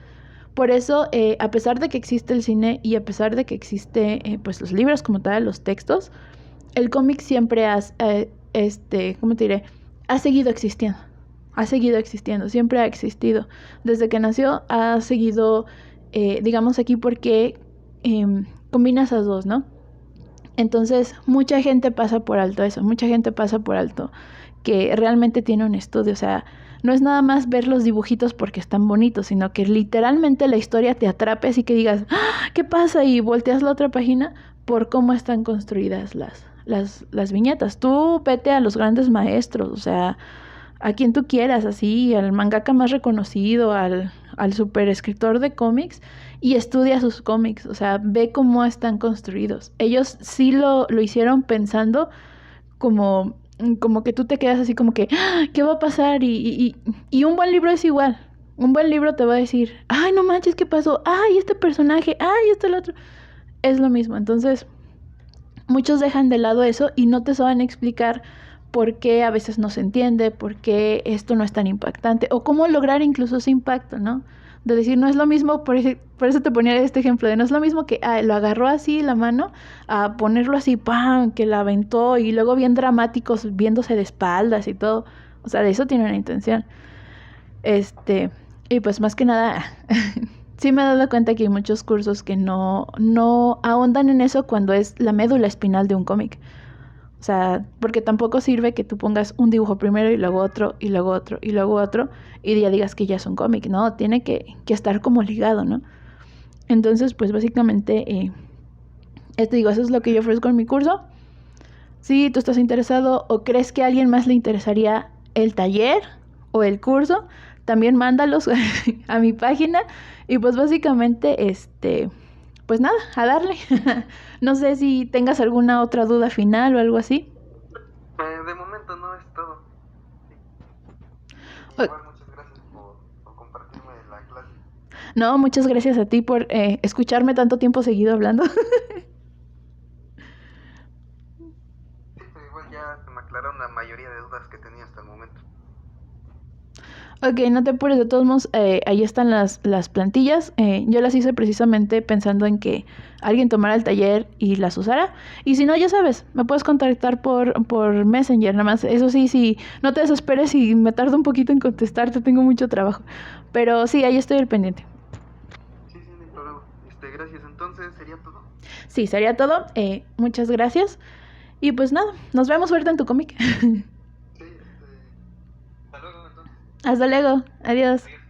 Por eso, a pesar de que existe el cine y a pesar de que existe pues los libros como tal, los textos, el cómic siempre ¿cómo te diré? Ha seguido existiendo. Ha seguido existiendo, siempre ha existido. Desde que nació ha seguido, digamos aquí porque combina esas dos, ¿no? Entonces, mucha gente pasa por alto eso, mucha gente pasa por alto que realmente tiene un estudio, o sea, no es nada más ver los dibujitos porque están bonitos, sino que literalmente la historia te atrape así que digas, ¡ah! ¿Qué pasa? Y volteas la otra página por cómo están construidas las viñetas. Tú vete a los grandes maestros, o sea, a quien tú quieras, así, al mangaka más reconocido, al super escritor de cómics, y estudia sus cómics, o sea, ve cómo están construidos. Ellos sí lo hicieron pensando como, como que tú te quedas así como que, ¡ah! ¿Qué va a pasar? Y un buen libro es igual. Un buen libro te va a decir, ay, no manches, ¿qué pasó? Ay, este personaje, ay, este el otro. Es lo mismo. Entonces, muchos dejan de lado eso y no te saben explicar por qué a veces no se entiende, por qué esto no es tan impactante, o cómo lograr incluso ese impacto, ¿no? De decir, no es lo mismo, por eso te ponía este ejemplo, de no es lo mismo que lo agarró así la mano, a ponerlo así, ¡pam!, que la aventó, y luego bien dramáticos, viéndose de espaldas y todo. O sea, de eso tiene una intención. Y pues más que nada, sí me he dado cuenta que hay muchos cursos que no ahondan en eso cuando es la médula espinal de un cómic. O sea, porque tampoco sirve que tú pongas un dibujo primero y luego otro, y luego otro, y luego otro, y ya digas que ya es un cómic, ¿no? Tiene que estar como ligado, ¿no? Entonces, pues básicamente, digo, eso es lo que yo ofrezco en mi curso. Si tú estás interesado o crees que a alguien más le interesaría el taller o el curso, también mándalos a mi página. Y pues básicamente, pues nada, a darle. No sé si tengas alguna otra duda final o algo así. De momento no es todo. Sí. O- Igual muchas gracias por compartirme la clase. No, muchas gracias a ti por escucharme tanto tiempo seguido hablando. Sí, pero igual ya se me aclararon la mayoría de dudas que tenía hasta el momento. Ok, no te apures, de todos modos, ahí están las plantillas. Yo las hice precisamente pensando en que alguien tomara el taller y las usara. Y si no, ya sabes, me puedes contactar por Messenger, nada más. Eso sí, sí, no te desesperes si me tardo un poquito en contestarte, tengo mucho trabajo. Pero sí, ahí estoy al pendiente. Sí, sí, no hay problema. Gracias. Entonces, ¿sería todo? Sí, sería todo. Muchas gracias. Y pues nada, nos vemos suerte en tu cómic. Sí, hasta luego entonces. Hasta luego. Adiós. Adiós.